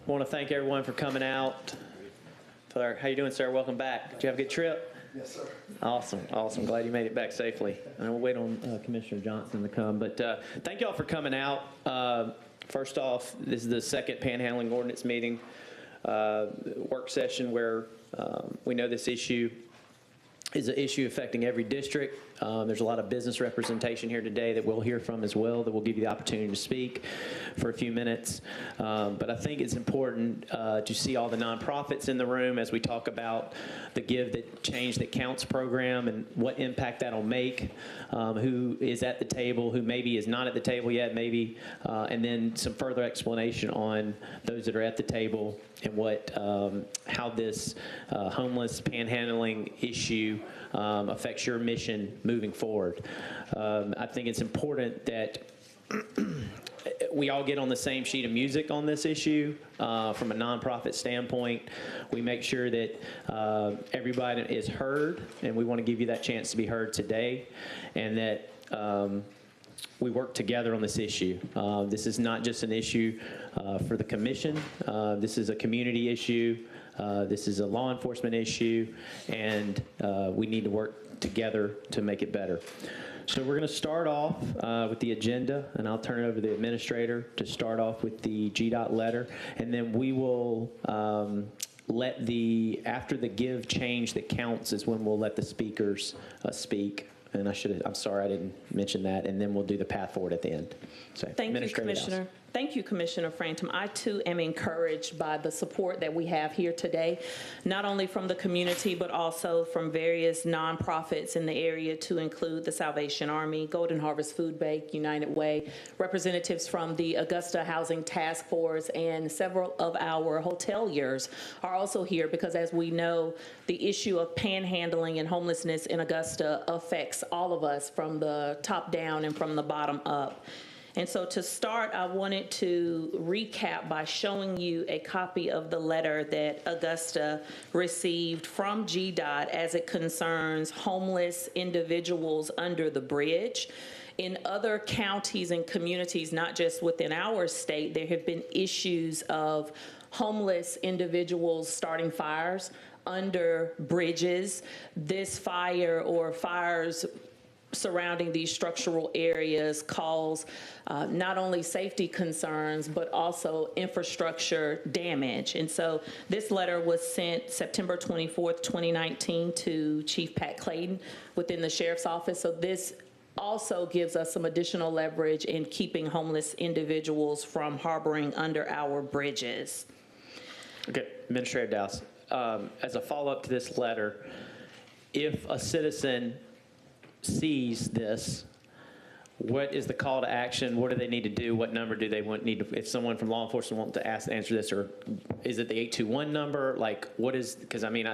I want to thank everyone for coming out. How you doing, sir? Welcome back. Did you have a good trip? Yes, sir. Awesome, awesome. Glad you made it back safely. And we'll wait on Commissioner Johnson to come. But thank y'all for coming out. First off, this is the second panhandling ordinance meeting work session where we know this issue is an issue affecting every district. There's a lot of business representation here today that we'll hear from as well, that will give you the opportunity to speak for a few minutes. But I think it's important to see all the nonprofits in the room as we talk about the Give That Change That Counts program and what impact that'll make, who is at the table, who maybe is not at the table yet, maybe, and then some further explanation on those that are at the table and what, how this homeless panhandling issue affects your mission moving forward. I think it's important that we all get on the same sheet of music on this issue from a nonprofit standpoint. We make sure that everybody is heard, and we want to give you that chance to be heard today, and that we work together on this issue. This is not just an issue for the commission. This is a community issue. This is a law enforcement issue, and we need to work together to make it better. So we're going to start off with the agenda, and I'll turn it over to the administrator to start off with the GDOT letter, and then we will let after the give change that counts is when we'll let the speakers speak. And I'm sorry I didn't mention that, and then we'll do the path forward at the end. So, Thank you, Commissioner. Thank you, Commissioner Frantum. I, too, am encouraged by the support that we have here today, not only from the community, but also from various nonprofits in the area, to include the Salvation Army, Golden Harvest Food Bank, United Way, representatives from the Augusta Housing Task Force, and several of our hoteliers are also here because, as we know, the issue of panhandling and homelessness in Augusta affects all of us from the top down and from the bottom up. And so to start, I wanted to recap by showing you a copy of the letter that Augusta received from GDOT as it concerns homeless individuals under the bridge. In other counties and communities, not just within our state, there have been issues of homeless individuals starting fires under bridges. This fire or fires surrounding these structural areas cause not only safety concerns, but also infrastructure damage. And so this letter was sent September 24th, 2019 to Chief Pat Clayton within the Sheriff's Office. So this also gives us some additional leverage in keeping homeless individuals from harboring under our bridges. Okay, Administrator Dowse, as a follow-up to this letter, if a citizen sees this, what is the call to action? What do they need to do? What number do they need to, if someone from law enforcement wants to answer this, or is it the 821 number? Like, what is, because I mean,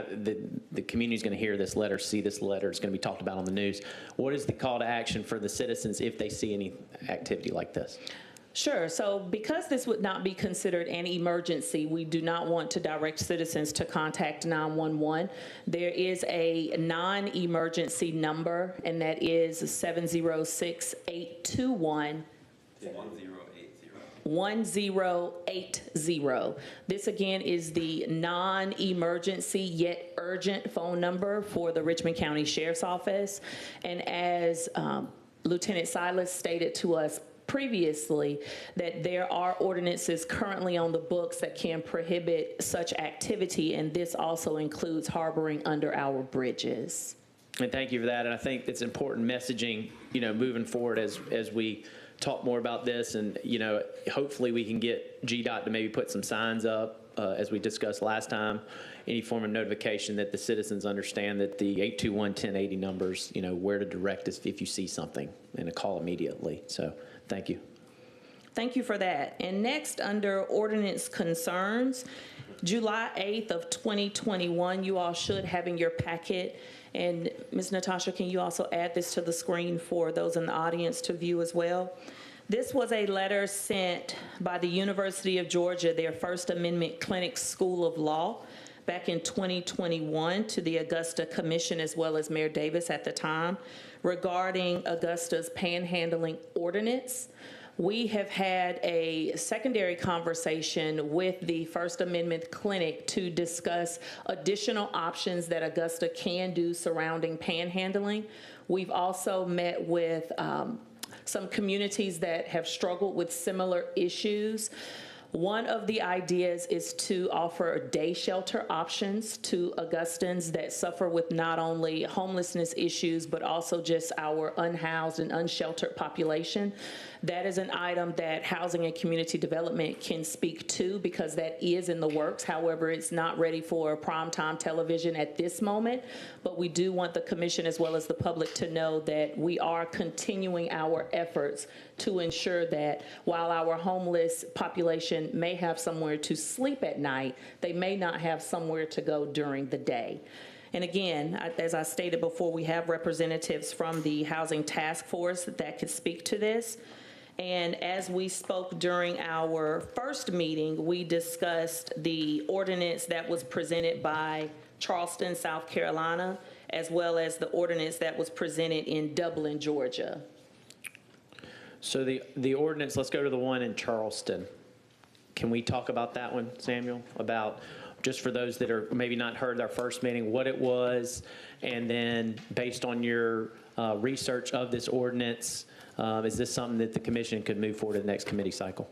the community's going to hear this letter, see this letter, it's going to be talked about on the news. What is the call to action for the citizens if they see any activity like this? Sure. So because this would not be considered an emergency, we do not want to direct citizens to contact 911. There is a non-emergency number, and that is 706-821. 1080. This again is the non-emergency yet urgent phone number for the Richmond County Sheriff's Office. And as Lieutenant Silas stated to us previously, that there are ordinances currently on the books that can prohibit such activity, and this also includes harboring under our bridges. And thank you for that. And I think it's important messaging, you know, moving forward as we talk more about this, and, you know, hopefully we can get GDOT to maybe put some signs up as we discussed last time, any form of notification that the citizens understand that the 821-1080 numbers, you know, where to direct us if you see something, and a call immediately. So thank you. Thank you for that. And next, under ordinance concerns, July 8th of 2021, you all should have in your packet. And Ms. Natasha, can you also add this to the screen for those in the audience to view as well? This was a letter sent by the University of Georgia, their First Amendment Clinic School of Law, back in 2021 to the Augusta Commission, as well as Mayor Davis at the time, regarding Augusta's panhandling ordinance. we have had a secondary conversation with the First Amendment Clinic to discuss additional options that Augusta can do surrounding panhandling. We've also met with some communities that have struggled with similar issues. One of the ideas is to offer day shelter options to Augustans that suffer with not only homelessness issues, but also just our unhoused and unsheltered population. That is an item that Housing and Community Development can speak to because that is in the works. However, it's not ready for primetime television at this moment, but we do want the commission as well as the public to know that we are continuing our efforts to ensure that while our homeless population may have somewhere to sleep at night, they may not have somewhere to go during the day. And again, as I stated before, we have representatives from the Housing Task Force that could speak to this. And as we spoke during our first meeting, we discussed the ordinance that was presented by Charleston, South Carolina, as well as the ordinance that was presented in Dublin, Georgia. So the ordinance, let's go to the one in Charleston. Can we talk about that one, Samuel? About, just for those that are maybe not heard our first meeting, what it was, and then based on your research of this ordinance, is this something that the commission could move forward to the next committee cycle?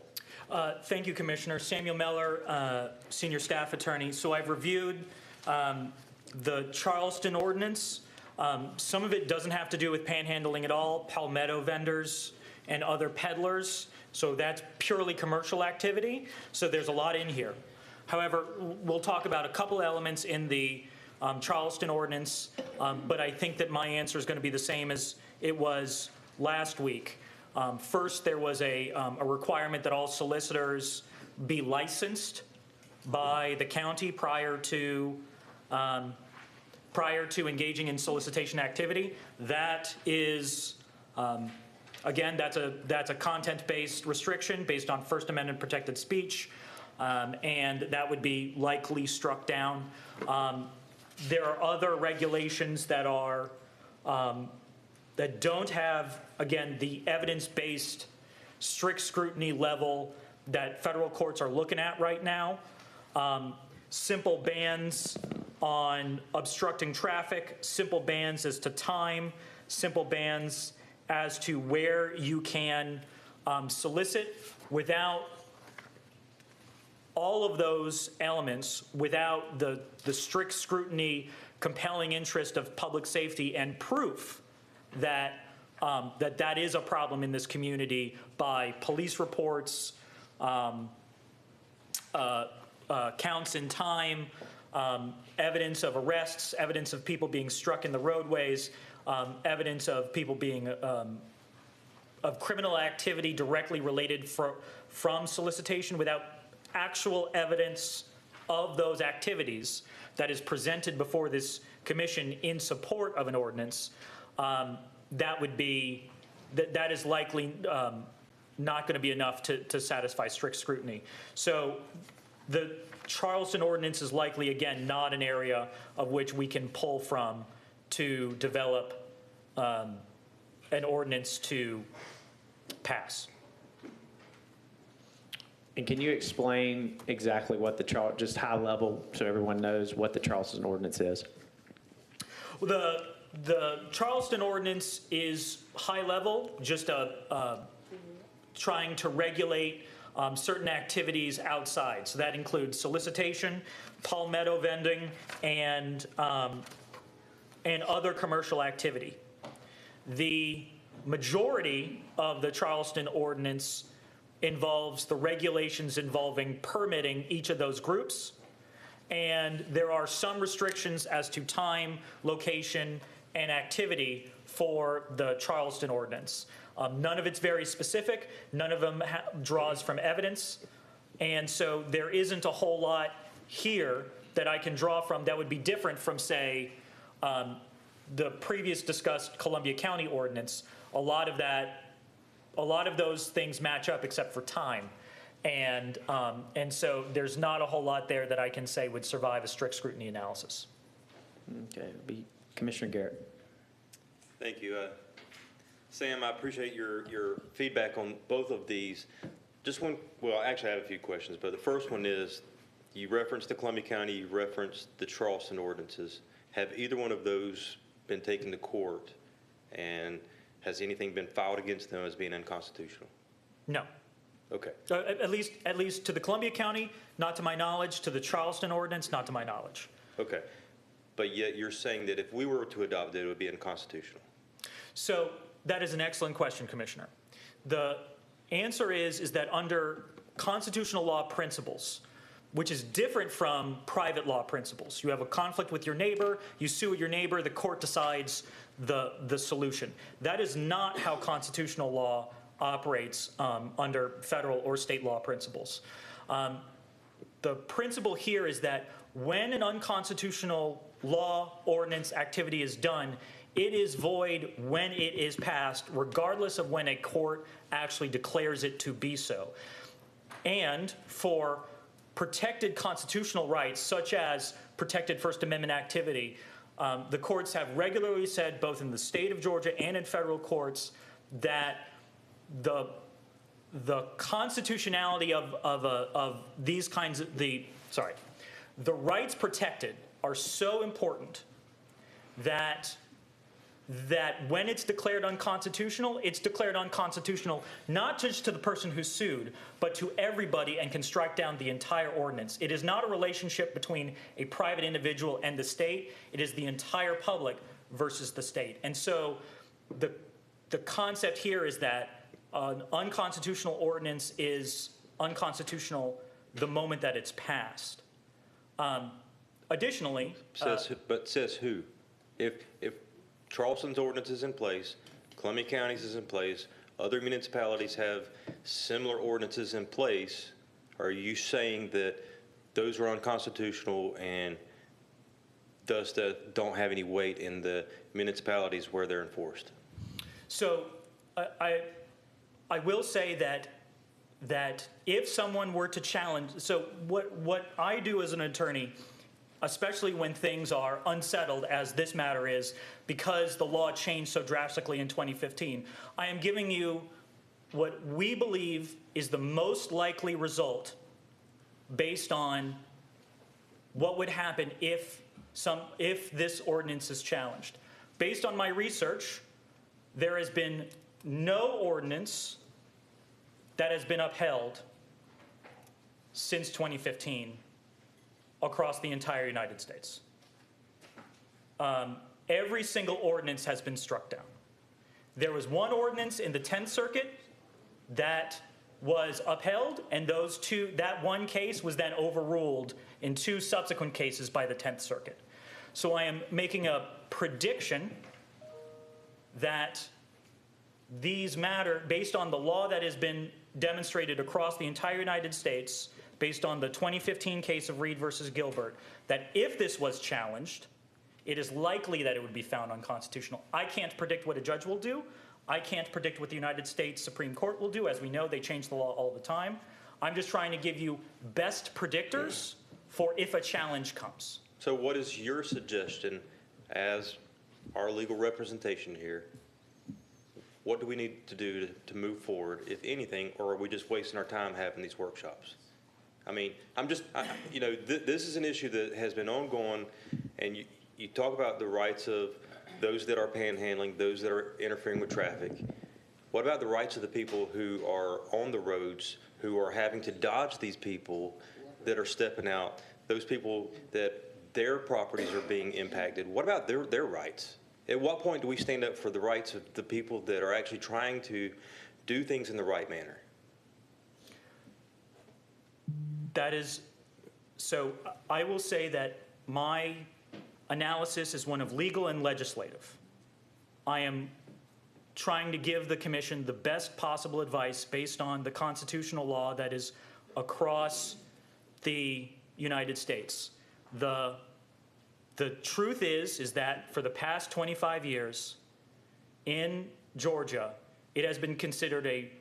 Thank you, Commissioner. Samuel Meller, Senior Staff Attorney. So I've reviewed the Charleston ordinance. Some of it doesn't have to do with panhandling at all, palmetto vendors and other peddlers. So that's purely commercial activity. So there's a lot in here. However, we'll talk about a couple elements in the Charleston ordinance, but I think that my answer is going to be the same as it was last week. First, there was a requirement that all solicitors be licensed by the county prior to engaging in solicitation activity. That is, again, that's a content-based restriction based on First Amendment protected speech, and that would be likely struck down. There are other regulations that are that don't have, again, the evidence-based strict scrutiny level that federal courts are looking at right now. Simple bans on obstructing traffic, simple bans as to time, simple bans as to where you can solicit. Without all of those elements, without the strict scrutiny, compelling interest of public safety and proof that that is a problem in this community by police reports, counts in time, evidence of arrests, evidence of people being struck in the roadways, evidence of people being of criminal activity directly related from solicitation, without actual evidence of those activities that is presented before this commission in support of an ordinance, that would be, that is likely not going to be enough to satisfy strict scrutiny. So the Charleston ordinance is likely, again, not an area of which we can pull from to develop an ordinance to pass. And can you explain exactly what the, just high level, so everyone knows what the Charleston ordinance is? Well, the Charleston ordinance is high level, just trying to regulate certain activities outside. So that includes solicitation, palmetto vending, and other commercial activity. The majority of the Charleston ordinance involves the regulations involving permitting each of those groups. And there are some restrictions as to time, location, and activity for the Charleston ordinance. None of it's very specific. None of them draws from evidence. And so there isn't a whole lot here that I can draw from that would be different from, say, the previous discussed Columbia County ordinance. A lot of those things match up except for time. And so there's not a whole lot there that I can say would survive a strict scrutiny analysis. Okay, it'll be Commissioner Garrett. Thank you. Sam, I appreciate your feedback on both of these. Just one, well, actually I have a few questions, but the first one is, you referenced the Columbia County, you referenced the Charleston ordinances. Have either one of those been taken to court, and has anything been filed against them as being unconstitutional? No. Okay. At least to the Columbia County, not to my knowledge. To the Charleston ordinance, not to my knowledge. Okay. But yet you're saying that if we were to adopt it, it would be unconstitutional. So that is an excellent question, Commissioner. The answer is that under constitutional law principles, which is different from private law principles, you have a conflict with your neighbor, you sue your neighbor, the court decides the solution. That is not how constitutional law operates under federal or state law principles. The principle here is that when an unconstitutional law, ordinance, activity is done, it is void when it is passed, regardless of when a court actually declares it to be so. And for protected constitutional rights, such as protected First Amendment activity, the courts have regularly said, both in the state of Georgia and in federal courts, that the constitutionality of these kinds of the rights protected are so important that when it's declared unconstitutional, it's declared unconstitutional not just to the person who sued, but to everybody, and can strike down the entire ordinance. It is not a relationship between a private individual and the state. It is the entire public versus the state. And so the concept here is that an unconstitutional ordinance is unconstitutional the moment that it's passed. Additionally, Says who? If Charleston's ordinance is in place, Columbia County's is in place, other municipalities have similar ordinances in place, are you saying that those are unconstitutional and thus don't have any weight in the municipalities where they're enforced? So I will say that if someone were to challenge, so what I do as an attorney, especially when things are unsettled, as this matter is, because the law changed so drastically in 2015, I am giving you what we believe is the most likely result based on what would happen if this ordinance is challenged. Based on my research, there has been no ordinance that has been upheld since 2015 across the entire United States. Every single ordinance has been struck down. There was one ordinance in the 10th Circuit that was upheld, and that one case was then overruled in 2 subsequent cases by the 10th Circuit. So I am making a prediction that these matter based on the law that has been demonstrated across the entire United States, based on the 2015 case of Reed versus Gilbert, that if this was challenged, it is likely that it would be found unconstitutional. I can't predict what a judge will do. I can't predict what the United States Supreme Court will do. As we know, they change the law all the time. I'm just trying to give you best predictors for if a challenge comes. So what is your suggestion as our legal representation here? What do we need to do to move forward, if anything, or are we just wasting our time having these workshops? I mean, this is an issue that has been ongoing, and you talk about the rights of those that are panhandling, those that are interfering with traffic. What about the rights of the people who are on the roads, who are having to dodge these people that are stepping out, those people that their properties are being impacted? What about their rights? At what point do we stand up for the rights of the people that are actually trying to do things in the right manner? So I will say that my analysis is one of legal and legislative. I am trying to give the commission the best possible advice based on the constitutional law that is across the United States. The truth is that for the past 25 years in Georgia, it has been considered a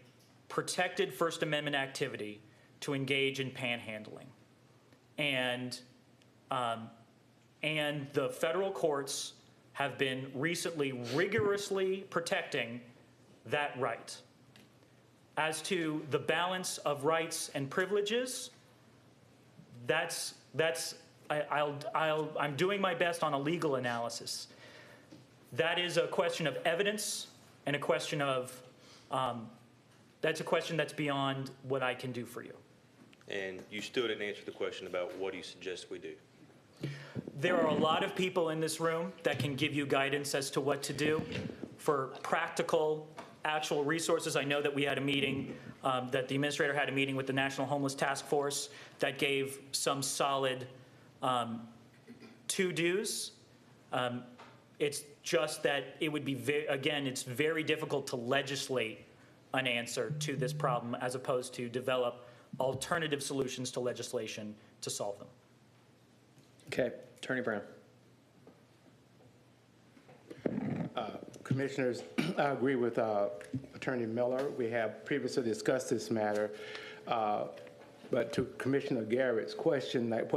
protected First Amendment activity to engage in panhandling. And the federal courts have been recently rigorously protecting that right. As to the balance of rights and privileges, I'm doing my best on a legal analysis. That is a question of evidence and a question of, that's a question that's beyond what I can do for you. And you still didn't answer the question about what do you suggest we do? There are a lot of people in this room that can give you guidance as to what to do. For practical, actual resources, I know that we had a meeting, that the administrator had a meeting with the National Homeless Task Force that gave some solid to-dos. It's just that it would be, again, it's very difficult to legislate an answer to this problem as opposed to develop alternative solutions to legislation to solve them. Okay, Attorney Brown. Commissioners, I agree with Attorney Miller. We have previously discussed this matter. But to Commissioner Garrett's question, like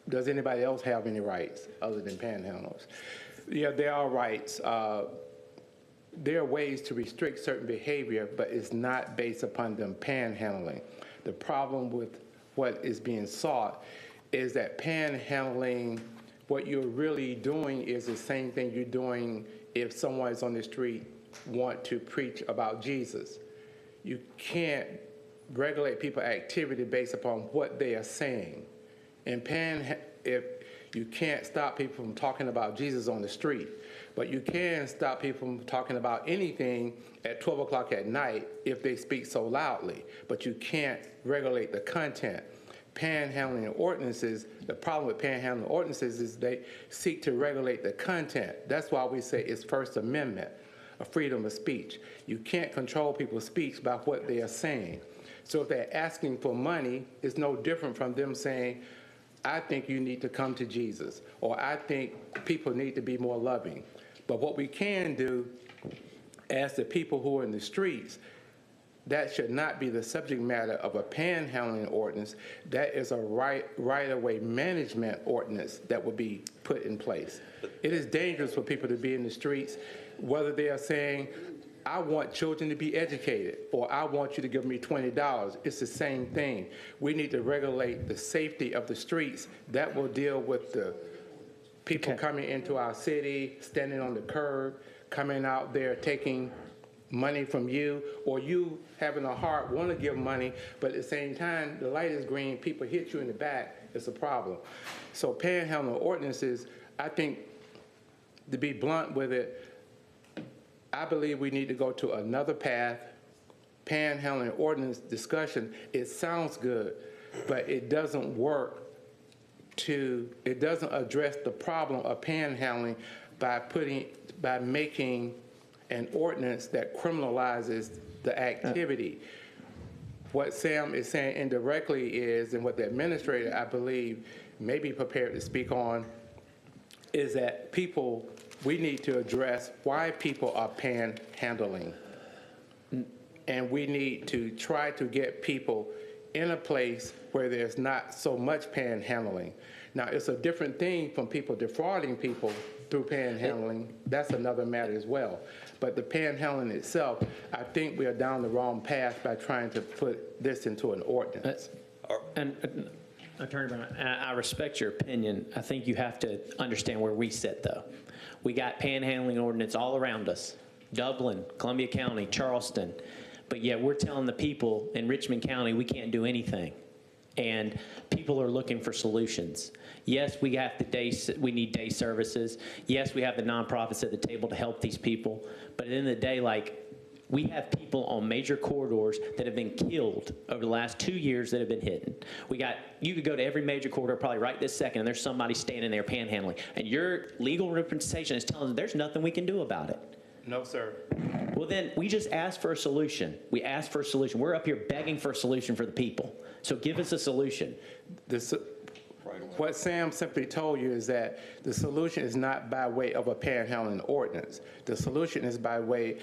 does anybody else have any rights other than panhandlers? Yeah, there are rights. There are ways to restrict certain behavior, but it's not based upon them panhandling. The problem with what is being sought is that panhandling, what you're really doing is the same thing you're doing if someone is on the street want to preach about Jesus. You can't regulate people's activity based upon what they are saying. And if you can't stop people from talking about Jesus on the street, but you can stop people from talking about anything at 12 o'clock at night if they speak so loudly, but you can't regulate the content. Panhandling ordinances, the problem with panhandling ordinances is they seek to regulate the content. That's why we say it's First Amendment, a freedom of speech. You can't control people's speech by what they are saying. So if they're asking for money, it's no different from them saying, I think you need to come to Jesus, or I think people need to be more loving. But what we can do as the people who are in the streets, that should not be the subject matter of a panhandling ordinance. That is a right-of-way management ordinance that would be put in place. It is dangerous for people to be in the streets, whether they are saying, I want children to be educated, or I want you to give me $20. It's the same thing. We need to regulate the safety of the streets. That will deal with the people coming into our city, standing on the curb, coming out there taking money from you, or you having a heart, want to give money, but at the same time, the light is green, people hit you in the back, it's a problem. So panhandling ordinances, I think, to be blunt with it, I believe we need to go to another path. Panhandling ordinance discussion, it sounds good, but it doesn't work it doesn't address the problem of panhandling by making an ordinance that criminalizes the activity. What Sam is saying indirectly is, and what the administrator, I believe, may be prepared to speak on, is that we need to address why people are panhandling. And we need to try to get people in a place where there's not so much panhandling. Now, it's a different thing from people defrauding people through panhandling. That's another matter as well. But the panhandling itself, I think we are down the wrong path by trying to put this into an ordinance. And Attorney Brown, I respect your opinion. I think you have to understand where we sit, though. We got panhandling ordinance all around us. Dublin, Columbia County, Charleston. But yet we're telling the people in Richmond County we can't do anything. And people are looking for solutions. Yes, we need day services. Yes, we have the nonprofits at the table to help these people. But at the end of the day, we have people on major corridors that have been killed over the last 2 years that have been hidden. You could go to every major corridor probably right this second, and there's somebody standing there panhandling. And your legal representation is telling them there's nothing we can do about it. No, sir. Well, then we just asked for a solution. We asked for a solution. We're up here begging for a solution for the people. So give us a solution. What Sam simply told you is that the solution is not by way of a panhandling ordinance. The solution is by way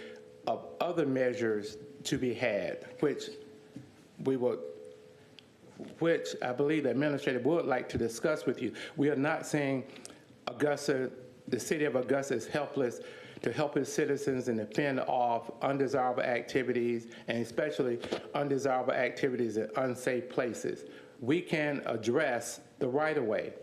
of other measures to be had, which I believe the administrator would like to discuss with you. We are not saying Augusta, the city of Augusta is helpless to help its citizens and to fend off undesirable activities, and especially undesirable activities in unsafe places. We can address the right-of-way.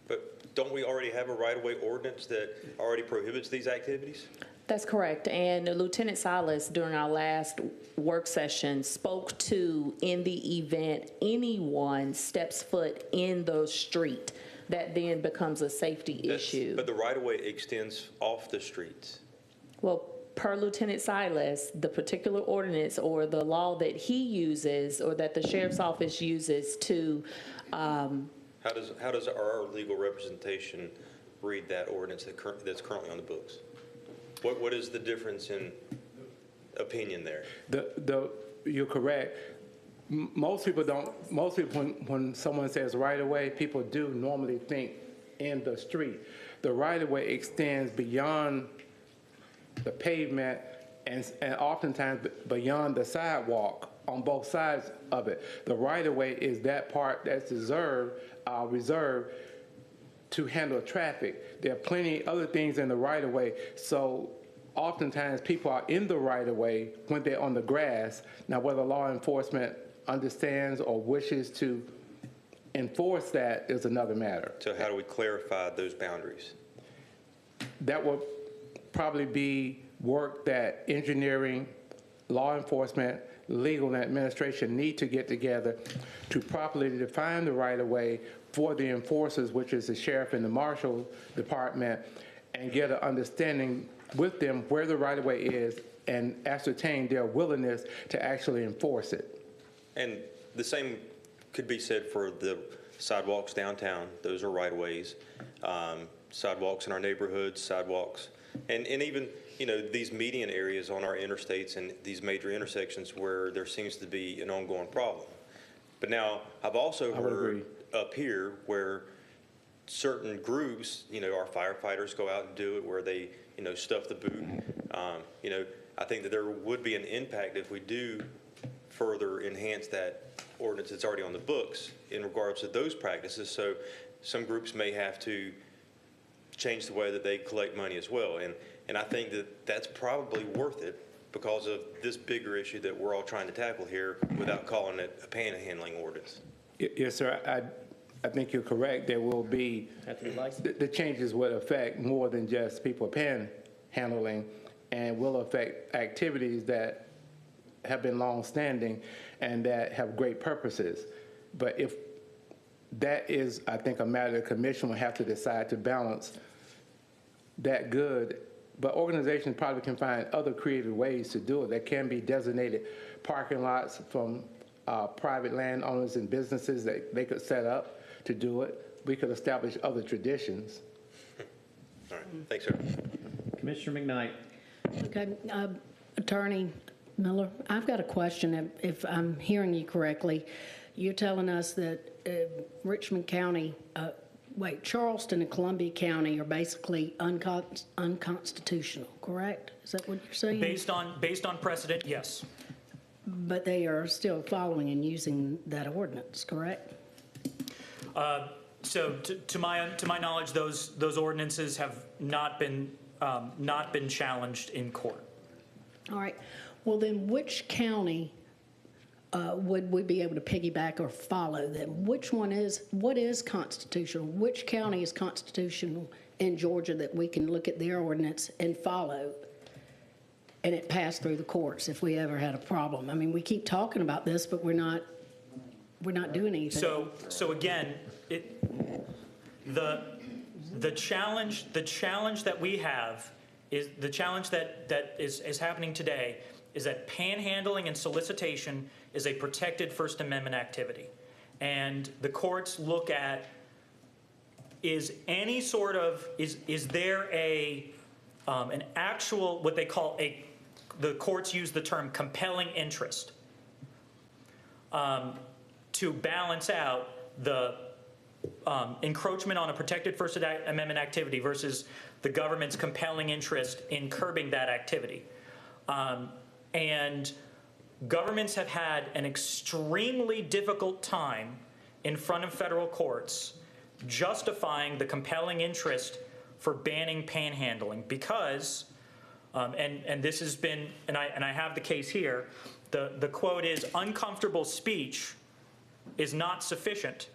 But don't we already have a right-of-way ordinance that already prohibits these activities? That's correct. And Lieutenant Silas, during our last work session, spoke to, in the event anyone steps foot in the street, that then becomes a safety issue. But the right-of-way extends off the streets. Well, per Lieutenant Silas, the particular ordinance or the law that he uses or that the sheriff's office uses to, How does our legal representation read that ordinance that's currently on the books? What is the difference in opinion there? You're correct. Most people, when someone says right-of-way, people do normally think in the street. The right-of-way extends beyond the pavement and oftentimes beyond the sidewalk on both sides of it. The right-of-way is that part that's reserved to handle traffic. There are plenty other things in the right-of-way, so oftentimes people are in the right-of-way when they're on the grass. Now, whether law enforcement understands or wishes to enforce that is another matter. So how do we clarify those boundaries? That will probably be work that engineering, law enforcement, legal, and administration need to get together to properly define the right-of-way for the enforcers, which is the sheriff and the marshal department, and get an understanding with them where the right-of-way is and ascertain their willingness to actually enforce it. And the same could be said for the sidewalks downtown. Those are right-of-ways. Sidewalks in our neighborhoods, sidewalks, and even, you know, these median areas on our interstates and these major intersections where there seems to be an ongoing problem. But now, I've also heard up here where certain groups, you know, our firefighters go out and do it, where they, you know, stuff the boot. You know, I think that there would be an impact if we do further enhance that ordinance that's already on the books in regards to those practices. So some groups may have to change the way that they collect money as well. And I think that that's probably worth it because of this bigger issue that we're all trying to tackle here without calling it a panhandling ordinance. Yes, sir. I think you're correct. There will be, the changes will affect more than just people panhandling and will affect activities that have been long-standing and that have great purposes. But if that is, I think, a matter the commission will have to decide to balance that good. But organizations probably can find other creative ways to do it. There can be designated parking lots from private landowners and businesses that they could set up to do it. We could establish other traditions. All right, thanks, sir. Commissioner McKnight. Okay, Attorney Miller, I've got a question. If I'm hearing you correctly, you're telling us that Richmond County, Charleston and Columbia County are basically unconstitutional, correct? Is that what you're saying? Based on precedent, yes. But they are still following and using that ordinance, correct? So to my knowledge, those ordinances have not been challenged in court. All right. Well, then which county would we be able to piggyback or follow them? What is constitutional? Which county is constitutional in Georgia that we can look at their ordinance and follow, and it passed through the courts if we ever had a problem? I mean, we keep talking about this, but we're not doing anything. So again, the challenge that we have is the challenge that is happening today is that panhandling and solicitation is a protected First Amendment activity. And the courts look at, is there an actual, what they call the courts use the term compelling interest to balance out the encroachment on a protected First Amendment activity versus the government's compelling interest in curbing that activity. And governments have had an extremely difficult time in front of federal courts justifying the compelling interest for banning panhandling because, and this has been, and I have the case here, the quote is, uncomfortable speech is not sufficient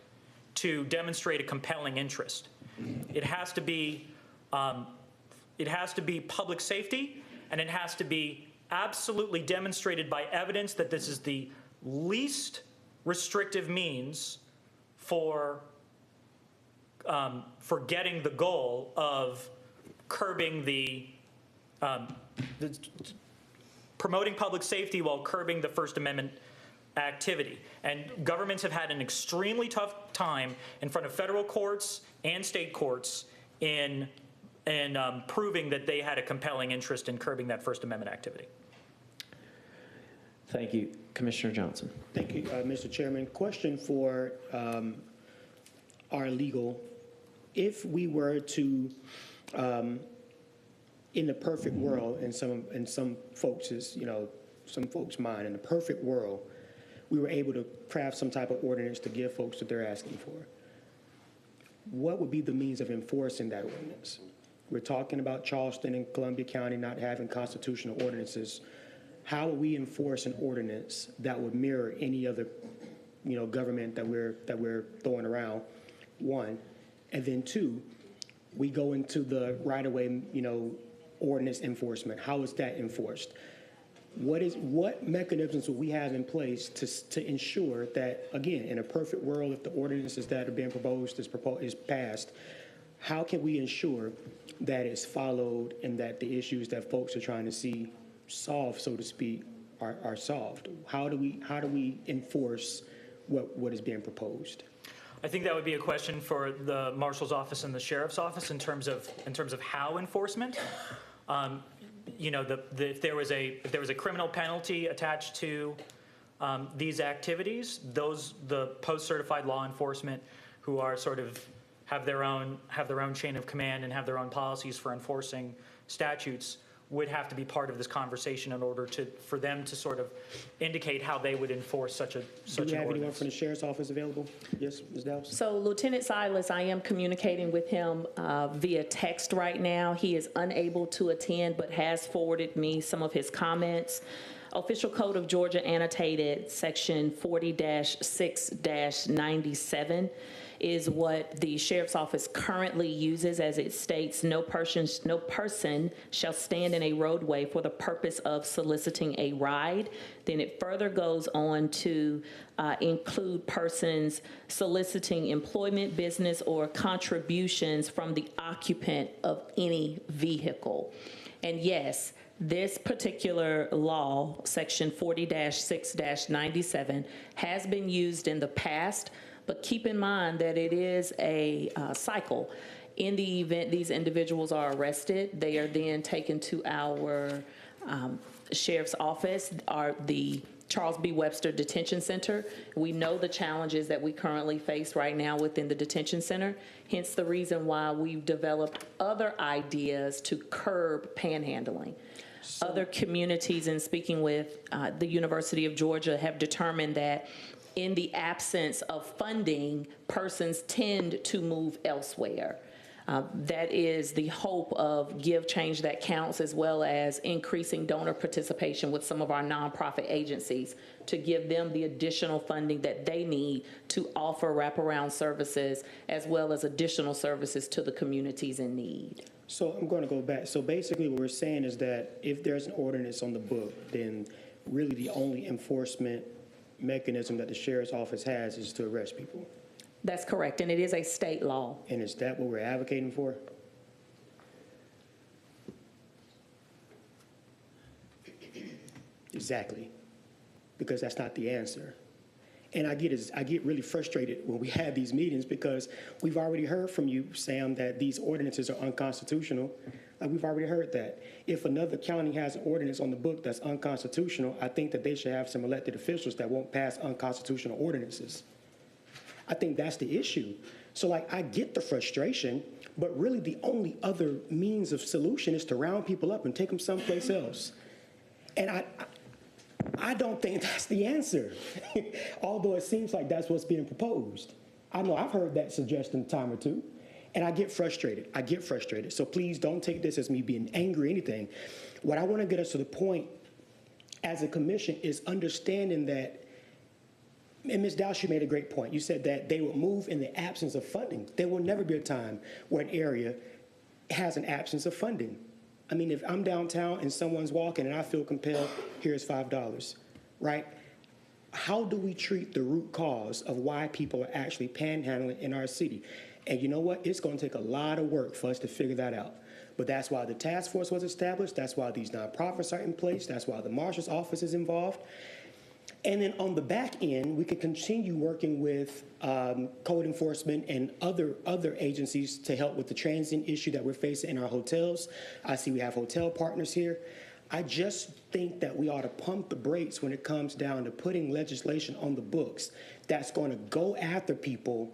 to demonstrate a compelling interest. It has to be public safety, and it has to be absolutely demonstrated by evidence that this is the least restrictive means for getting the goal of curbing promoting public safety while curbing the First Amendment activity. And governments have had an extremely tough time in front of federal courts and state courts in proving that they had a compelling interest in curbing that First Amendment activity. Thank you. Commissioner Johnson. Thank you, Mr. Chairman. Question for our legal. If we were to, in the perfect world, in some folks' mind, in the perfect world, we were able to craft some type of ordinance to give folks what they're asking for. What would be the means of enforcing that ordinance? We're talking about Charleston and Columbia County not having constitutional ordinances. How would we enforce an ordinance that would mirror any other, government that we're throwing around? One, and then two, we go into the right-of-way, ordinance enforcement. How is that enforced? What mechanisms will we have in place to ensure that, again, in a perfect world, if the ordinances that are being proposed is passed, how can we ensure that it's followed and that the issues that folks are trying to see solved, so to speak, are solved? How do we enforce what is being proposed? I think that would be a question for the marshal's office and the sheriff's office in terms of how enforcement. If there was a criminal penalty attached to these activities, the post-certified law enforcement who are sort of have their own chain of command and have their own policies for enforcing statutes would have to be part of this conversation in order for them to sort of indicate how they would enforce such an ordinance. Do we have anyone from the sheriff's office available? Yes, Ms. Dowse? So Lieutenant Silas, I am communicating with him via text right now. He is unable to attend, but has forwarded me some of his comments. Official Code of Georgia annotated section 40-6-97 is what the sheriff's office currently uses, as it states, no person shall stand in a roadway for the purpose of soliciting a ride. Then it further goes on to include persons soliciting employment, business, or contributions from the occupant of any vehicle. And yes, this particular law, section 40-6-97, has been used in the past, but keep in mind that it is a cycle. In the event these individuals are arrested, they are then taken to our sheriff's office, the Charles B. Webster Detention Center. We know the challenges that we currently face right now within the detention center, hence the reason why we've developed other ideas to curb panhandling. Other communities, in speaking with the University of Georgia, have determined that in the absence of funding, persons tend to move elsewhere. That is the hope of Give Change That Counts, as well as increasing donor participation with some of our nonprofit agencies to give them the additional funding that they need to offer wraparound services as well as additional services to the communities in need. So I'm going to go back. So basically what we're saying is that if there's an ordinance on the book, then really the only enforcement mechanism that the sheriff's office has is to arrest people. That's correct, and it is a state law. And is that what we're advocating for? Exactly, because that's not the answer. And I get really frustrated when we have these meetings because we've already heard from you, Sam, that these ordinances are unconstitutional. We've already heard that. If another county has an ordinance on the book that's unconstitutional, I think that they should have some elected officials that won't pass unconstitutional ordinances. I think that's the issue. So, I get the frustration, but really the only other means of solution is to round people up and take them someplace else. And I don't think that's the answer, although it seems like that's what's being proposed. I know I've heard that suggestion a time or two. And I get frustrated. I get frustrated. So please don't take this as me being angry or anything. What I want to get us to the point as a commission is understanding that, and Ms. Dowse, you made a great point. You said that they will move in the absence of funding. There will never be a time where an area has an absence of funding. I mean, if I'm downtown and someone's walking and I feel compelled, here's $5, right? How do we treat the root cause of why people are actually panhandling in our city? And you know what? It's going to take a lot of work for us to figure that out. But that's why the task force was established. That's why these nonprofits are in place. That's why the marshal's office is involved. And then on the back end, we could continue working with code enforcement and other agencies to help with the transient issue that we're facing in our hotels. I see we have hotel partners here. I just think that we ought to pump the brakes when it comes down to putting legislation on the books that's going to go after people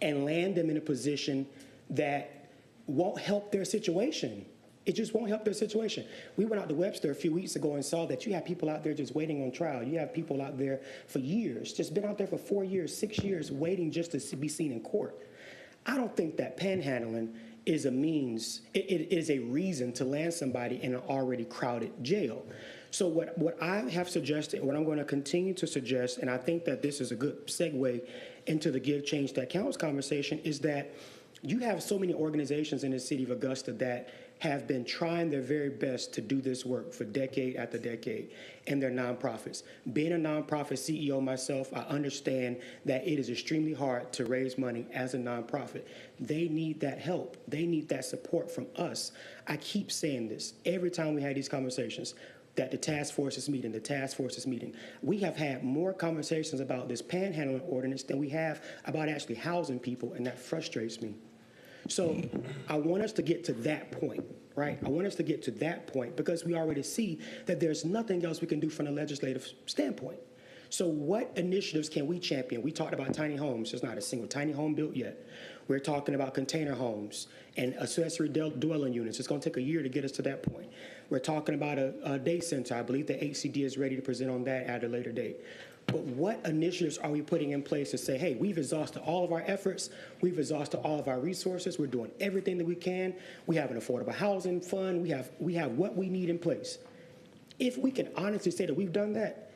and land them in a position that won't help their situation. It just won't help their situation. We went out to Webster a few weeks ago and saw that you have people out there just waiting on trial. You have people out there for years, just been out there for 4 years, 6 years, waiting just to be seen in court. I don't think that panhandling is a means, it is a reason to land somebody in an already crowded jail. So what I have suggested, what I'm going to continue to suggest, and I think that this is a good segue into the Give Change That Counts conversation, is that you have so many organizations in the city of Augusta that have been trying their very best to do this work for decade after decade, and they're nonprofits. Being a nonprofit CEO myself, I understand that it is extremely hard to raise money as a nonprofit. They need that help. They need that support from us. I keep saying this every time we have these conversations, that the task force is meeting, the task force is meeting. We have had more conversations about this panhandling ordinance than we have about actually housing people, and that frustrates me. So I want us to get to that point, right? I want us to get to that point because we already see that there's nothing else we can do from a legislative standpoint. So what initiatives can we champion? We talked about tiny homes. There's not a single tiny home built yet. We're talking about container homes and accessory dwelling units. It's going to take a year to get us to that point. We're talking about a day center. I believe the HCD is ready to present on that at a later date. But what initiatives are we putting in place to say, hey, we've exhausted all of our efforts, we've exhausted all of our resources, we're doing everything that we can, we have an affordable housing fund, we have what we need in place. If we can honestly say that we've done that,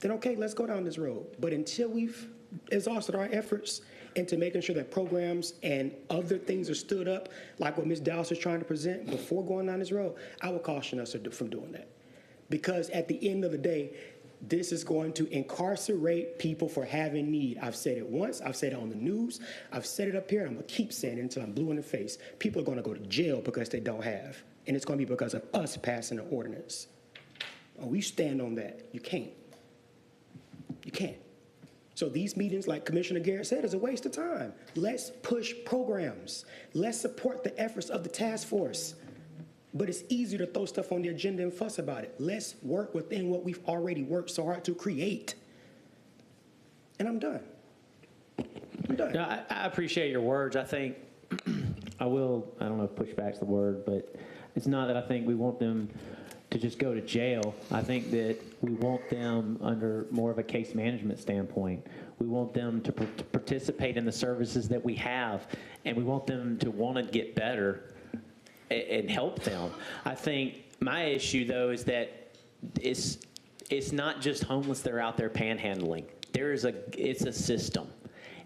then okay, let's go down this road. But until we've exhausted our efforts into making sure that programs and other things are stood up, like what Ms. Dowse is trying to present before going down this road, I would caution us from doing that. Because at the end of the day, this is going to incarcerate people for having need. I've said it once, I've said it on the news, I've said it up here, and I'm going to keep saying it until I'm blue in the face. People are going to go to jail because they don't have, and it's going to be because of us passing an ordinance. We stand on that. You can't. You can't. So these meetings, like Commissioner Garrett said, is a waste of time. Let's push programs. Let's support the efforts of the task force. But it's easier to throw stuff on the agenda and fuss about it. Let's work within what we've already worked so hard to create. And I'm done. I'm done. No, I appreciate your words. I think I don't know if pushback's the word, but it's not that I think we want them to just go to jail. I think that we want them under more of a case management standpoint. We want them to participate in the services that we have, and we want them to want to get better and help them. I think my issue, though, is that it's not just homeless that are out there panhandling. It's a system.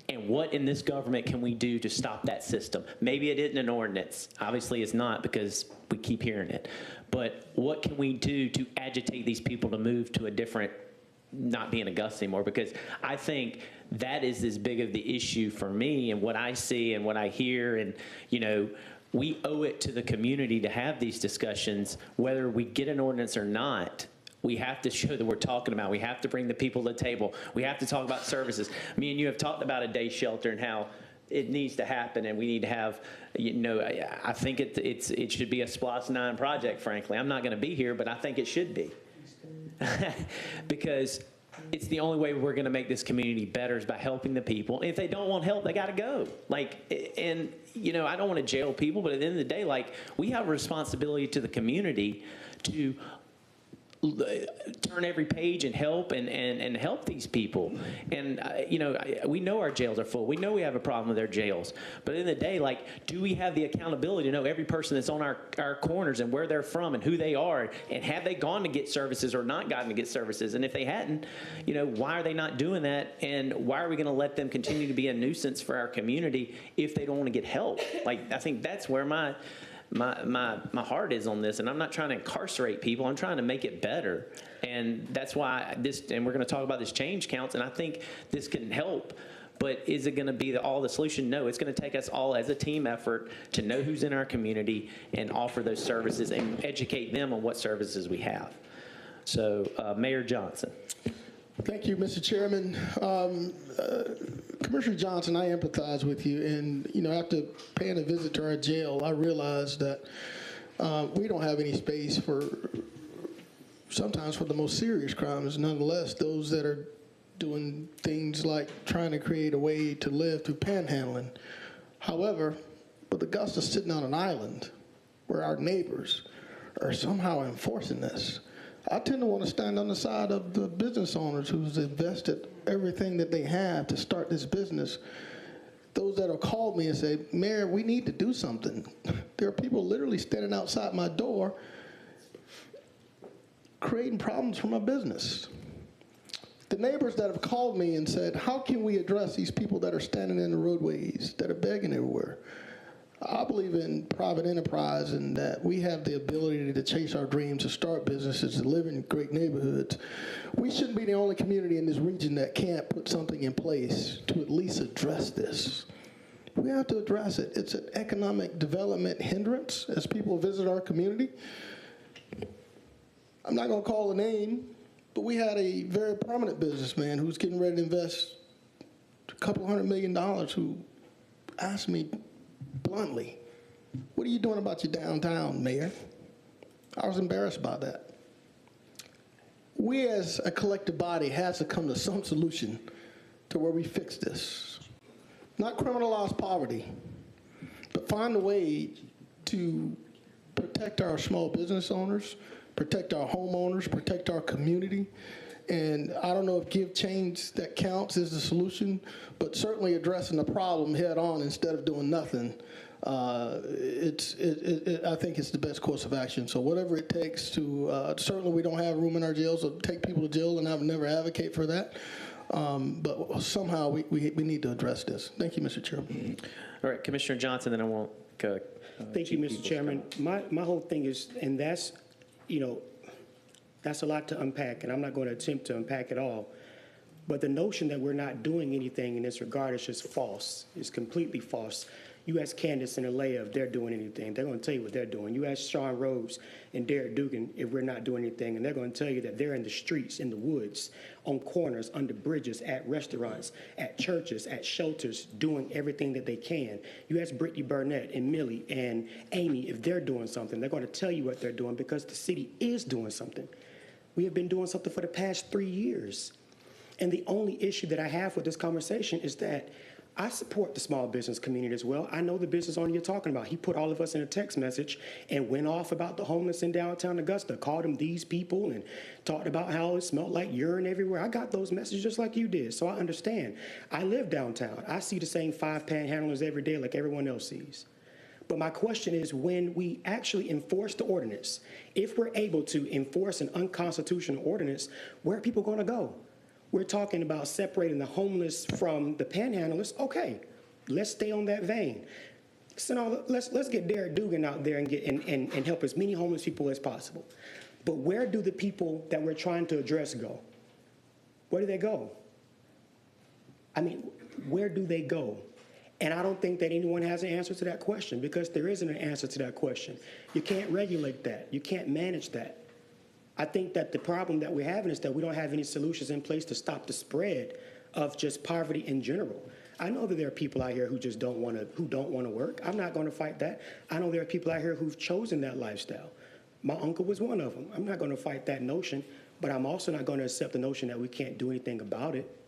And what in this government can we do to stop that system? Maybe it isn't an ordinance. Obviously it's not, because we keep hearing it. But what can we do to agitate these people to move to a different, not being Augusta anymore? Because I think that is as big of the issue for me, and what I see and what I hear, and we owe it to the community to have these discussions, whether we get an ordinance or not. We have to show that we're talking about. We have to bring the people to the table. We have to talk about services. Me and you have talked about a day shelter and how it needs to happen, and we need to have, I think it should be a SPLOST 9 project, frankly. I'm not going to be here, but I think it should be. Because it's the only way we're going to make this community better is by helping the people. And if they don't want help, they got to go. I don't want to jail people, but at the end of the day, we have a responsibility to the community to turn every page and help and help these people. And we know our jails are full. We know we have a problem with our jails. But in the day, like, do we have the accountability to know every person that's on our corners and where they're from and who they are, and have they gone to get services or not gotten to get services? And if they hadn't, why are they not doing that? And why are we going to let them continue to be a nuisance for our community if they don't want to get help? Like, I think that's where my heart is on this, and I'm not trying to incarcerate people. I'm trying to make it better, and that's why and we're going to talk about this change counts, and I think this can help. But is it going to be all the solution? No, it's going to take us all as a team effort to know who's in our community and offer those services and educate them on what services we have. So, Mayor Johnson. Thank you, Mr. Chairman. Commissioner Johnson, I empathize with you. And, after paying a visit to our jail, I realized that we don't have any space sometimes for the most serious crimes. Nonetheless, those that are doing things like trying to create a way to live through panhandling. However, with Augusta sitting on an island where our neighbors are somehow enforcing this, I tend to want to stand on the side of the business owners who's invested everything that they have to start this business. Those that have called me and said, Mayor, we need to do something. There are people literally standing outside my door creating problems for my business. The neighbors that have called me and said, how can we address these people that are standing in the roadways, that are begging everywhere? I believe in private enterprise and that we have the ability to chase our dreams, to start businesses, to live in great neighborhoods. We shouldn't be the only community in this region that can't put something in place to at least address this. We have to address it. It's an economic development hindrance as people visit our community. I'm not going to call a name, but we had a very prominent businessman who's getting ready to invest a couple $100 million who asked me bluntly, what are you doing about your downtown, Mayor? I was embarrassed by that. We as a collective body has to come to some solution to where we fix this. Not criminalize poverty, but find a way to protect our small business owners, protect our homeowners, protect our community. And I don't know if give change that counts is the solution, but certainly addressing the problem head on instead of doing nothing. I think it's the best course of action. So whatever it takes to, certainly we don't have room in our jails to take people to jail, and I would never advocate for that. But somehow we need to address this. Thank you, Mr. Chairman. All right, Commissioner Johnson, then I won't. Thank you, Mr. Chairman. My whole thing is, and that's, that's a lot to unpack, and I'm not going to attempt to unpack it all. But the notion that we're not doing anything in this regard is just false. It's completely false. You ask Candace and Alea if they're doing anything. They're going to tell you what they're doing. You ask Sean Rhodes and Derek Dugan if we're not doing anything, and they're going to tell you that they're in the streets, in the woods, on corners, under bridges, at restaurants, at churches, at shelters, doing everything that they can. You ask Brittany Burnett and Millie and Amy if they're doing something. They're going to tell you what they're doing because the city is doing something. We have been doing something for the past 3 years. And the only issue that I have with this conversation is that I support the small business community as well. I know the business owner you're talking about. He put all of us in a text message and went off about the homeless in downtown Augusta, called them these people and talked about how it smelled like urine everywhere. I got those messages just like you did, so I understand. I live downtown. I see the same 5 panhandlers every day like everyone else sees. But my question is, when we actually enforce the ordinance, if we're able to enforce an unconstitutional ordinance, where are people going to go? We're talking about separating the homeless from the panhandlers. Okay, let's stay on that vein. So let's get Derek Dugan out there and help as many homeless people as possible. But where do the people that we're trying to address go? Where do they go? I mean, where do they go? And I don't think that anyone has an answer to that question because there isn't an answer to that question. You can't regulate that. You can't manage that. I think that the problem that we're having is that we don't have any solutions in place to stop the spread of just poverty in general. I know that there are people out here who just don't want to work. I'm not going to fight that. I know there are people out here who've chosen that lifestyle. My uncle was one of them. I'm not going to fight that notion, but I'm also not going to accept the notion that we can't do anything about it.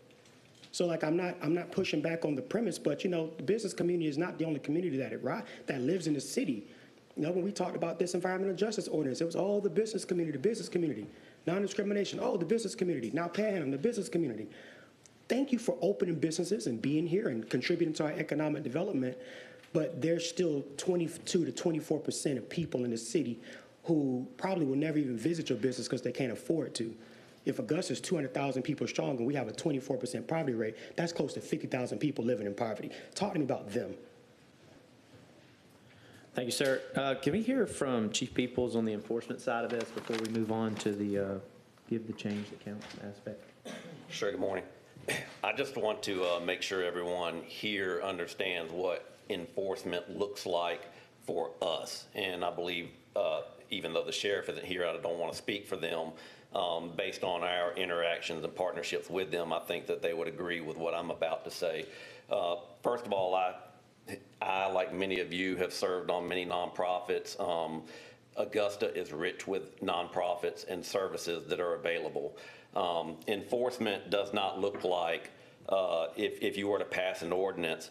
So, like, I'm not pushing back on the premise, but the business community is not the only community that lives in the city. When we talked about this environmental justice ordinance, it was all the business community. Non-discrimination, oh, the business community. Now panhandling, the business community. Thank you for opening businesses and being here and contributing to our economic development, but there's still 22 to 24% of people in the city who probably will never even visit your business because they can't afford to. If Augusta is 200,000 people strong and we have a 24% poverty rate, that's close to 50,000 people living in poverty. Talk to me about them. Thank you, sir. Can we hear from Chief Peoples on the enforcement side of this before we move on to the give the change that counts aspect? Sure, good morning. I just want to make sure everyone here understands what enforcement looks like for us. And I believe, even though the sheriff isn't here, I don't want to speak for them. Based on our interactions and partnerships with them, I think that they would agree with what I'm about to say. First of all, I, like many of you, have served on many nonprofits. Augusta is rich with nonprofits and services that are available. Enforcement does not look like, if you were to pass an ordinance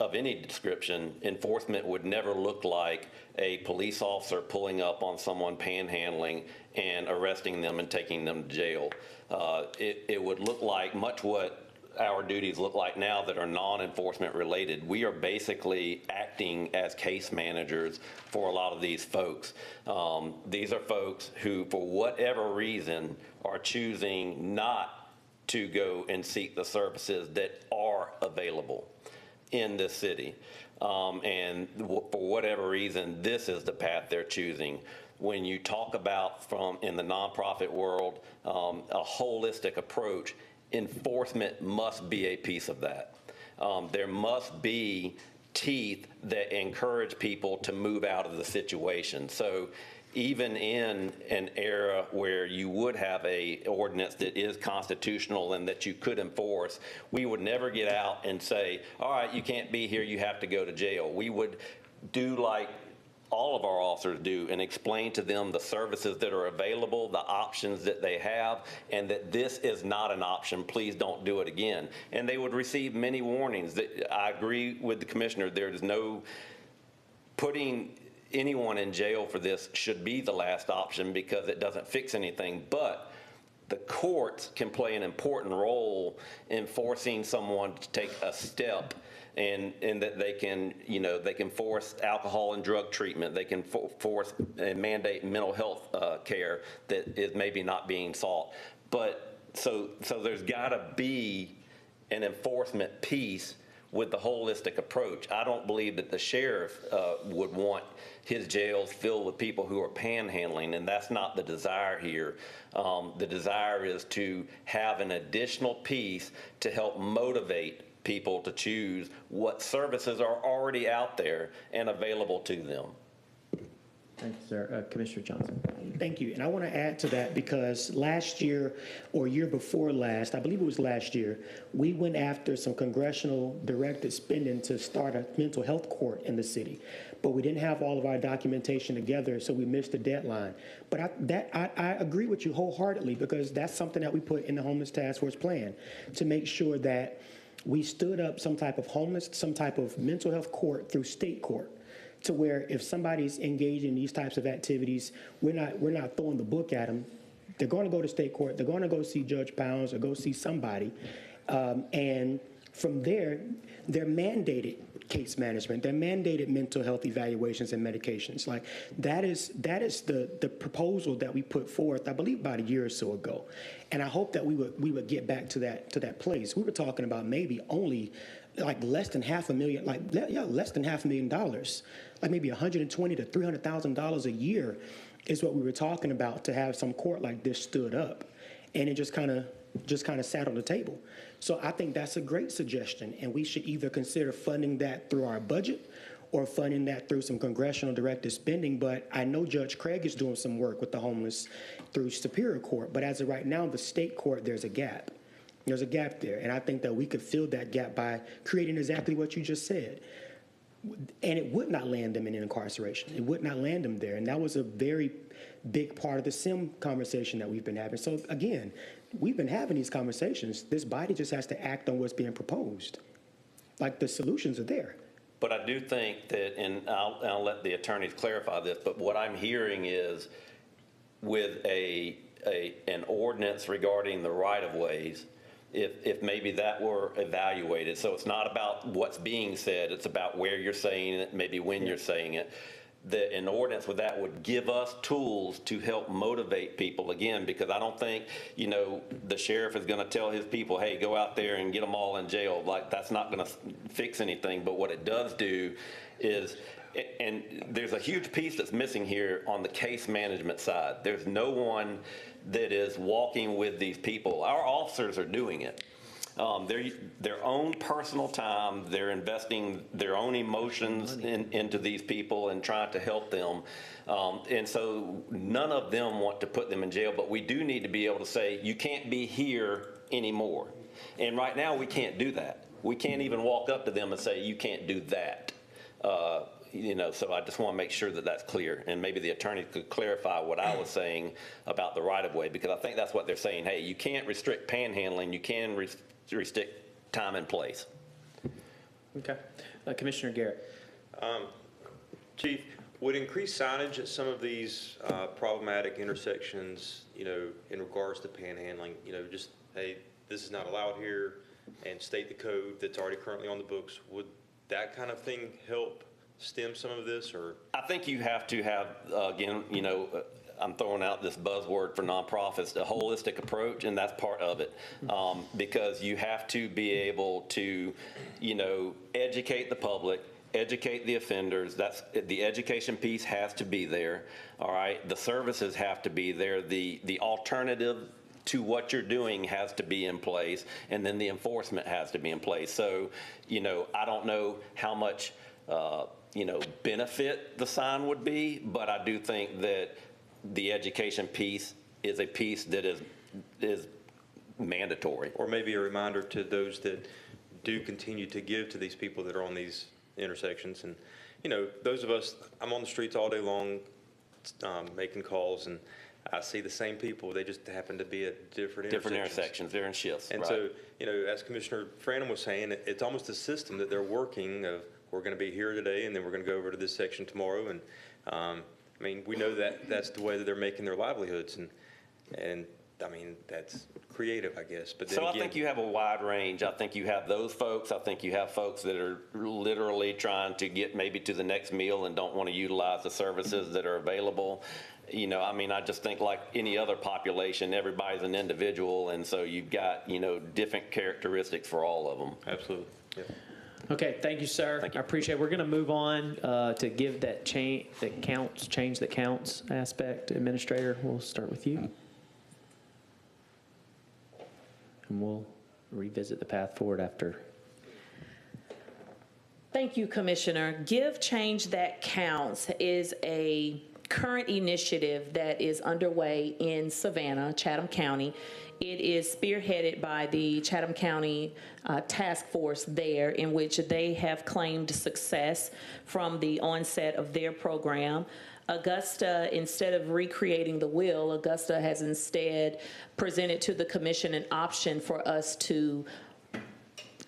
of any description, enforcement would never look like a police officer pulling up on someone panhandling and arresting them and taking them to jail. It would look like much what our duties look like now that are non-enforcement related. We are basically acting as case managers for a lot of these folks. These are folks who, for whatever reason, are choosing not to go and seek the services that are available in this city. And for whatever reason, this is the path they're choosing. When you talk about, in the nonprofit world, a holistic approach, enforcement must be a piece of that. There must be teeth that encourage people to move out of the situation. So even in an era where you would have a ordinance that is constitutional and that you could enforce, we would never get out and say, all right, you can't be here, you have to go to jail. We would do like all of our officers do and explain to them the services that are available, the options that they have, and that this is not an option. Please don't do it again. And they would receive many warnings. I agree with the commissioner. There is no putting anyone in jail for this should be the last option because it doesn't fix anything. But the courts can play an important role in forcing someone to take a step, and that they can, they can force alcohol and drug treatment. They can force and mandate mental health care that is maybe not being sought. But so there's got to be an enforcement piece with the holistic approach. I don't believe that the sheriff would want his jails filled with people who are panhandling, and that's not the desire here. The desire is to have an additional piece to help motivate people to choose what services are already out there and available to them. Thank you, sir. Commissioner Johnson. Thank you. And I want to add to that because last year or year before last, I believe it was last year, we went after some congressional directed spending to start a mental health court in the city. But we didn't have all of our documentation together, so we missed the deadline. But I agree with you wholeheartedly because that's something that we put in the Homeless Task Force plan to make sure that we stood up some type of mental health court through state court, to where if somebody's engaged in these types of activities, we're not throwing the book at them. They're going to go to state court. They're going to go see Judge Pounds or go see somebody, and from there, they're mandated case management. They're mandated mental health evaluations and medications. Like that is the proposal that we put forth, I believe, about a year or so ago, and I hope that we would get back to that place. We were talking about maybe only like less than $500,000, less than $500,000, like maybe $120,000 to $300,000 a year is what we were talking about to have some court like this stood up, and it just kind of sat on the table. So I think that's a great suggestion, and we should either consider funding that through our budget or funding that through some congressional directed spending. But I know Judge Craig is doing some work with the homeless through Superior Court. But as of right now, the state court, there's a gap. There's a gap there, and I think that we could fill that gap by creating exactly what you just said. And it would not land them in incarceration. It would not land them there. And that was a very big part of the SIM conversation that we've been having. So again, we've been having these conversations. This body just has to act on what's being proposed. Like the solutions are there. But I do think that, and I'll let the attorneys clarify this, but what I'm hearing is with a an ordinance regarding the right-of-ways, if maybe that were evaluated. So it's not about what's being said, it's about where you're saying it, maybe when you're saying it. That an ordinance with that would give us tools to help motivate people, again, because I don't think, the sheriff is gonna tell his people, hey, go out there and get them all in jail. Like, that's not gonna fix anything, but what it does do is, and there's a huge piece that's missing here on the case management side. There's no one that is walking with these people. Our officers are doing it. Their own personal time, they're investing their own emotions into these people and trying to help them. And so none of them want to put them in jail, but we do need to be able to say, you can't be here anymore. And right now, we can't do that. We can't even walk up to them and say, you can't do that. So I just want to make sure that that's clear, and maybe the attorney could clarify what I was saying about the right-of-way, because I think that's what they're saying. Hey, you can't restrict panhandling, you can restrict time and place. Okay. Commissioner Garrett. Chief, would increased signage at some of these problematic intersections, in regards to panhandling, just, hey, this is not allowed here, and state the code that's already currently on the books, would that kind of thing help stem some of this, or? I think you have to have, again, I'm throwing out this buzzword for nonprofits, a holistic approach, and that's part of it. Because you have to be able to, educate the public, educate the offenders. That's the education piece has to be there. All right, the services have to be there. The alternative to what you're doing has to be in place, and then the enforcement has to be in place. So, I don't know how much benefit the sign would be, but I do think that the education piece is a piece that is mandatory. Or maybe a reminder to those that do continue to give to these people that are on these intersections. And, those of us, I'm on the streets all day long, making calls, and I see the same people. They just happen to be at different intersections. They're in shifts. And right. so, as Commissioner Franham was saying, it's almost a system that they're working of, we're going to be here today, and then we're going to go over to this section tomorrow. And we know that that's the way that they're making their livelihoods, and that's creative, I guess. But then so I think you have a wide range. I think you have those folks. I think you have folks that are literally trying to get maybe to the next meal and don't want to utilize the services that are available. I just think like any other population, everybody's an individual, and so you've got, different characteristics for all of them. Absolutely. Yeah. Okay, thank you, sir. Thank you. I appreciate it. We're going to move on to give that change that counts aspect. Administrator, we'll start with you. And we'll revisit the path forward after. Thank you, Commissioner. Give Change That Counts is a current initiative that is underway in Savannah, Chatham County. It is spearheaded by the Chatham County Task Force there, in which they have claimed success from the onset of their program. Augusta, instead of recreating the wheel, Augusta has instead presented to the commission an option for us to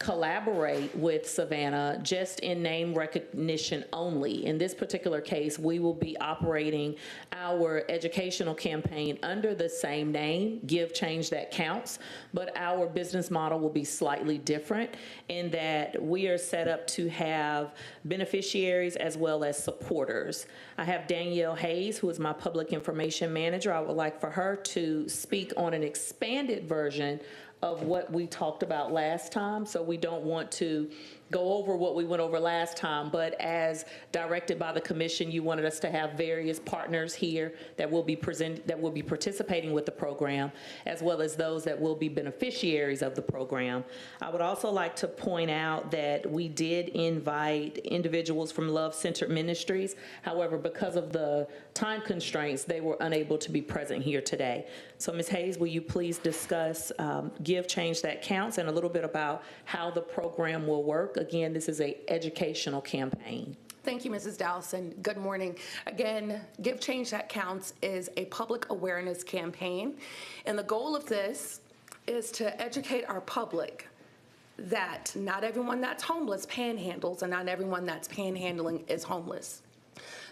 collaborate with Savannah just in name recognition only. In this particular case, we will be operating our educational campaign under the same name, Give Change That Counts, but our business model will be slightly different in that we are set up to have beneficiaries as well as supporters. I have Danielle Hayes, who is my public information manager. I would like for her to speak on an expanded version of what we talked about last time. So we don't want to go over what we went over last time, but as directed by the commission, you wanted us to have various partners here that will be participating with the program, as well as those that will be beneficiaries of the program. I would also like to point out that we did invite individuals from Love Centered Ministries. However, because of the time constraints, they were unable to be present here today. So Ms. Hayes, will you please discuss Give Change That Counts and a little bit about how the program will work? Again, this is an educational campaign. Thank you, Mrs. Dallison. Good morning. Again, Give Change That Counts is a public awareness campaign, and the goal of this is to educate our public that not everyone that's homeless panhandles, and not everyone that's panhandling is homeless.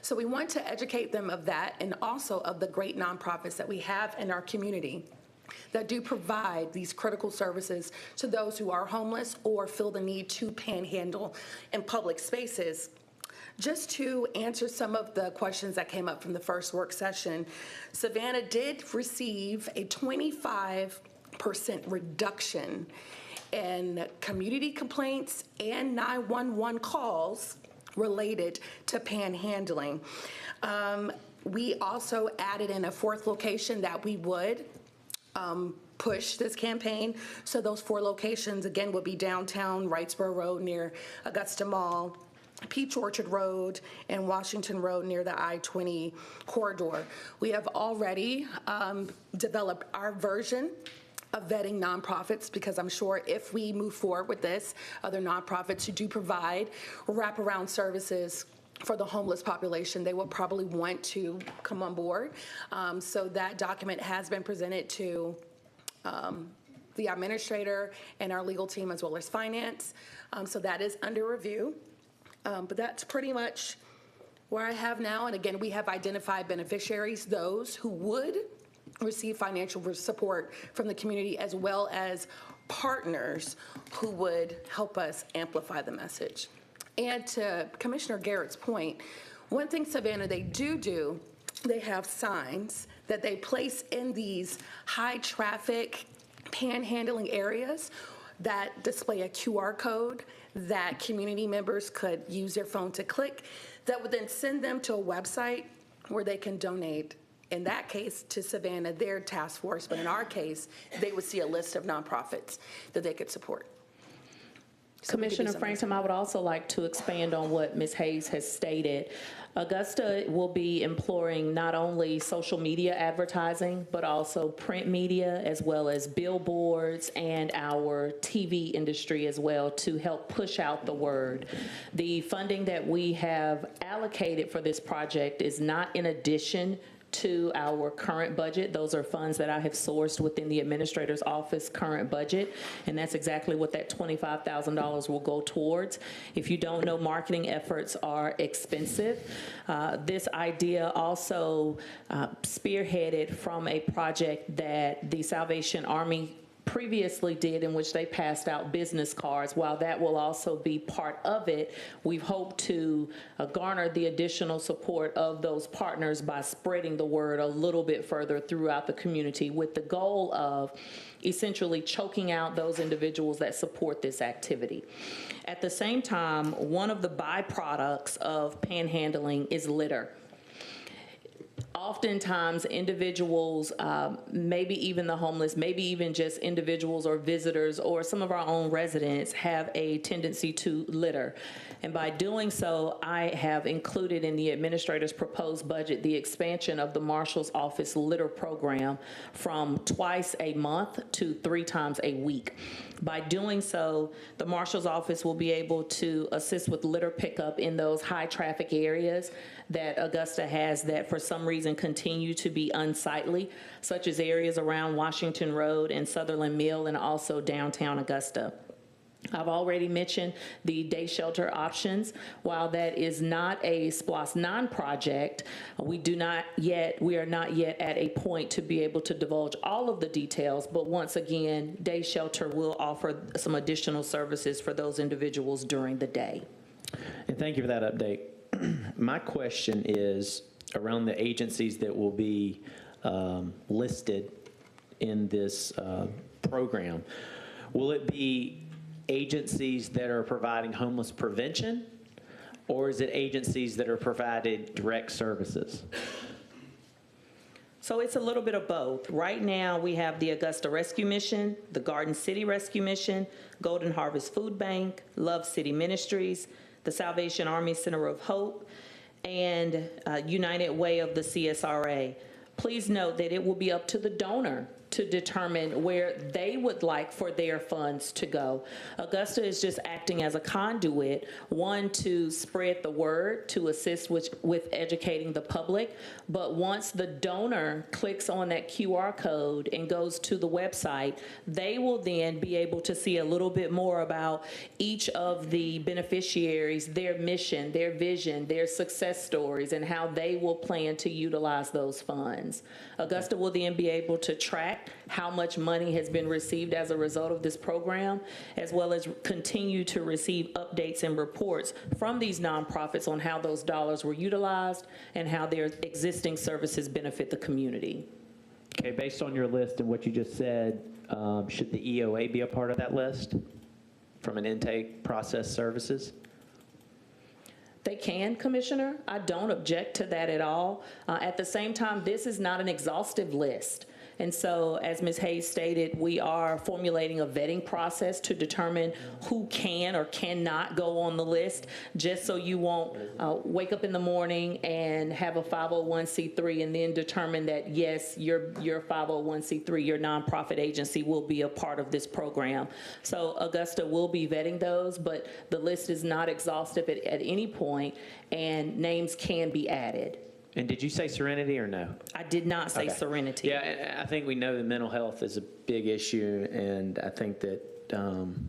So we want to educate them of that and also of the great nonprofits that we have in our community that do provide these critical services to those who are homeless or feel the need to panhandle in public spaces. Just to answer some of the questions that came up from the first work session, Savannah did receive a 25% reduction in community complaints and 911 calls related to panhandling. We also added in a fourth location that we would push this campaign. So those 4 locations, again, would be downtown Wrightsboro Road near Augusta Mall, Peach Orchard Road, and Washington Road near the I-20 corridor. We have already developed our version of vetting nonprofits, because I'm sure if we move forward with this, other nonprofits who do provide wraparound services for the homeless population, they will probably want to come on board. So that document has been presented to the administrator and our legal team as well as finance. So that is under review. But that's pretty much where I have now. And again, we have identified beneficiaries, those who would receive financial support from the community, as well as partners who would help us amplify the message. And to Commissioner Garrett's point, one thing, Savannah, they do, they have signs that they place in these high-traffic panhandling areas that display a QR code that community members could use their phone to click, that would then send them to a website where they can donate. In that case, to Savannah, their task force, but in our case, they would see a list of nonprofits that they could support. So Commissioner Franklin, I would also like to expand on what Ms. Hayes has stated. Augusta will be employing not only social media advertising, but also print media, as well as billboards and our TV industry as well, to help push out the word. The funding that we have allocated for this project is not in addition to our current budget. Those are funds that I have sourced within the administrator's office current budget, and that's exactly what that $25,000 will go towards. If you don't know, marketing efforts are expensive. This idea also spearheaded from a project that the Salvation Army previously did, in which they passed out business cards. While that will also be part of it, we've hoped to garner the additional support of those partners by spreading the word a little bit further throughout the community, with the goal of essentially choking out those individuals that support this activity. At the same time, one of the byproducts of panhandling is litter. Oftentimes, individuals, maybe even the homeless, maybe even just individuals or visitors or some of our own residents, have a tendency to litter. And by doing so, I have included in the administrator's proposed budget the expansion of the Marshal's Office litter program from twice a month to 3 times a week. By doing so, the Marshal's Office will be able to assist with litter pickup in those high traffic areas that Augusta has that for some reason continue to be unsightly, such as areas around Washington Road and Sutherland Mill, and also downtown Augusta. I've already mentioned the day shelter options. While that is not a SPLOST 9 project, we are not yet at a point to be able to divulge all of the details, but once again, day shelter will offer some additional services for those individuals during the day. And thank you for that update. My question is around the agencies that will be listed in this program. Will it be agencies that are providing homeless prevention, or is it agencies that are providing direct services? So it's a little bit of both. Right now, we have the Augusta Rescue Mission, the Garden City Rescue Mission, Golden Harvest Food Bank, Love City Ministries, the Salvation Army Center of Hope, and United Way of the CSRA. Please note that it will be up to the donor to determine where they would like for their funds to go. Augusta is just acting as a conduit, one, to spread the word, to assist with educating the public. But once the donor clicks on that QR code and goes to the website, they will then be able to see a little bit more about each of the beneficiaries, their mission, their vision, their success stories, and how they will plan to utilize those funds. Augusta will then be able to track how much money has been received as a result of this program, as well as continue to receive updates and reports from these nonprofits on how those dollars were utilized and how their existing services benefit the community. Okay, based on your list and what you just said, should the EOA be a part of that list from an intake process services? They can, Commissioner. I don't object to that at all. At the same time, this is not an exhaustive list. And so, as Ms. Hayes stated, we are formulating a vetting process to determine who can or cannot go on the list, just so you won't wake up in the morning and have a 501c3 and then determine that, yes, your 501c3, your nonprofit agency will be a part of this program. So Augusta will be vetting those, but the list is not exhaustive at any point, and names can be added. And did you say Serenity or no? I did not say Okay. Serenity. Yeah, and I think we know that mental health is a big issue, and I think that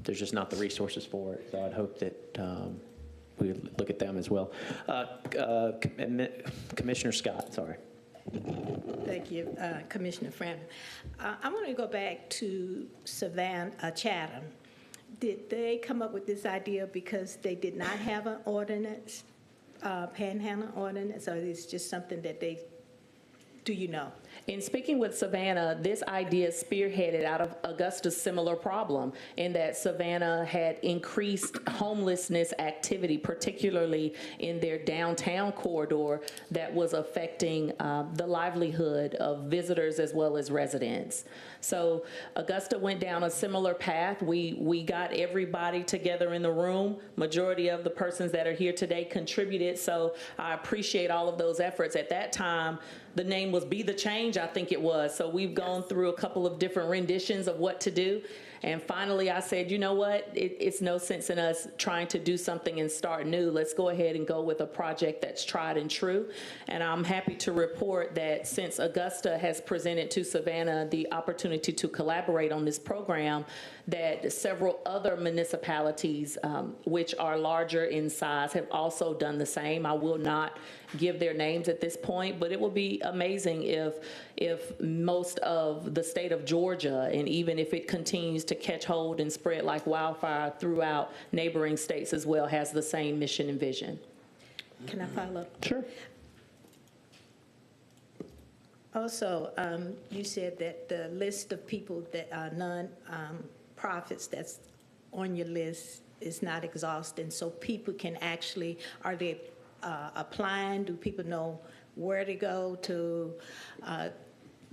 there's just not the resources for it. So I'd hope that we look at them as well. Commissioner Scott, sorry. Thank you, Commissioner Frampton. I want to go back to Savannah, Chatham. Did they come up with this idea because they did not have an ordinance, panhandling ordinance, or is it just something that they, do you know? In speaking with Savannah, this idea spearheaded out of Augusta's similar problem, in that Savannah had increased homelessness activity, particularly in their downtown corridor, that was affecting the livelihood of visitors as well as residents. So Augusta went down a similar path. We got everybody together in the room. Majority of the persons that are here today contributed, so I appreciate all of those efforts. At that time, the name was Be the Change, I think it was. So we've gone through a couple of different renditions of what to do. And finally, I said, you know what? It's no sense in us trying to do something and start new. Let's go ahead and go with a project that's tried and true. And I'm happy to report that since Augusta has presented to Savannah the opportunity to collaborate on this program, that several other municipalities, which are larger in size, have also done the same. I will not give their names at this point, but it will be amazing if most of the state of Georgia, and even if it continues to catch hold and spread like wildfire throughout neighboring states as well, has the same mission and vision. Can I follow up? Sure. Also, you said that the list of people that are non-profits that's on your list is not exhausting, so people can actually, are they applying? Do people know where to go to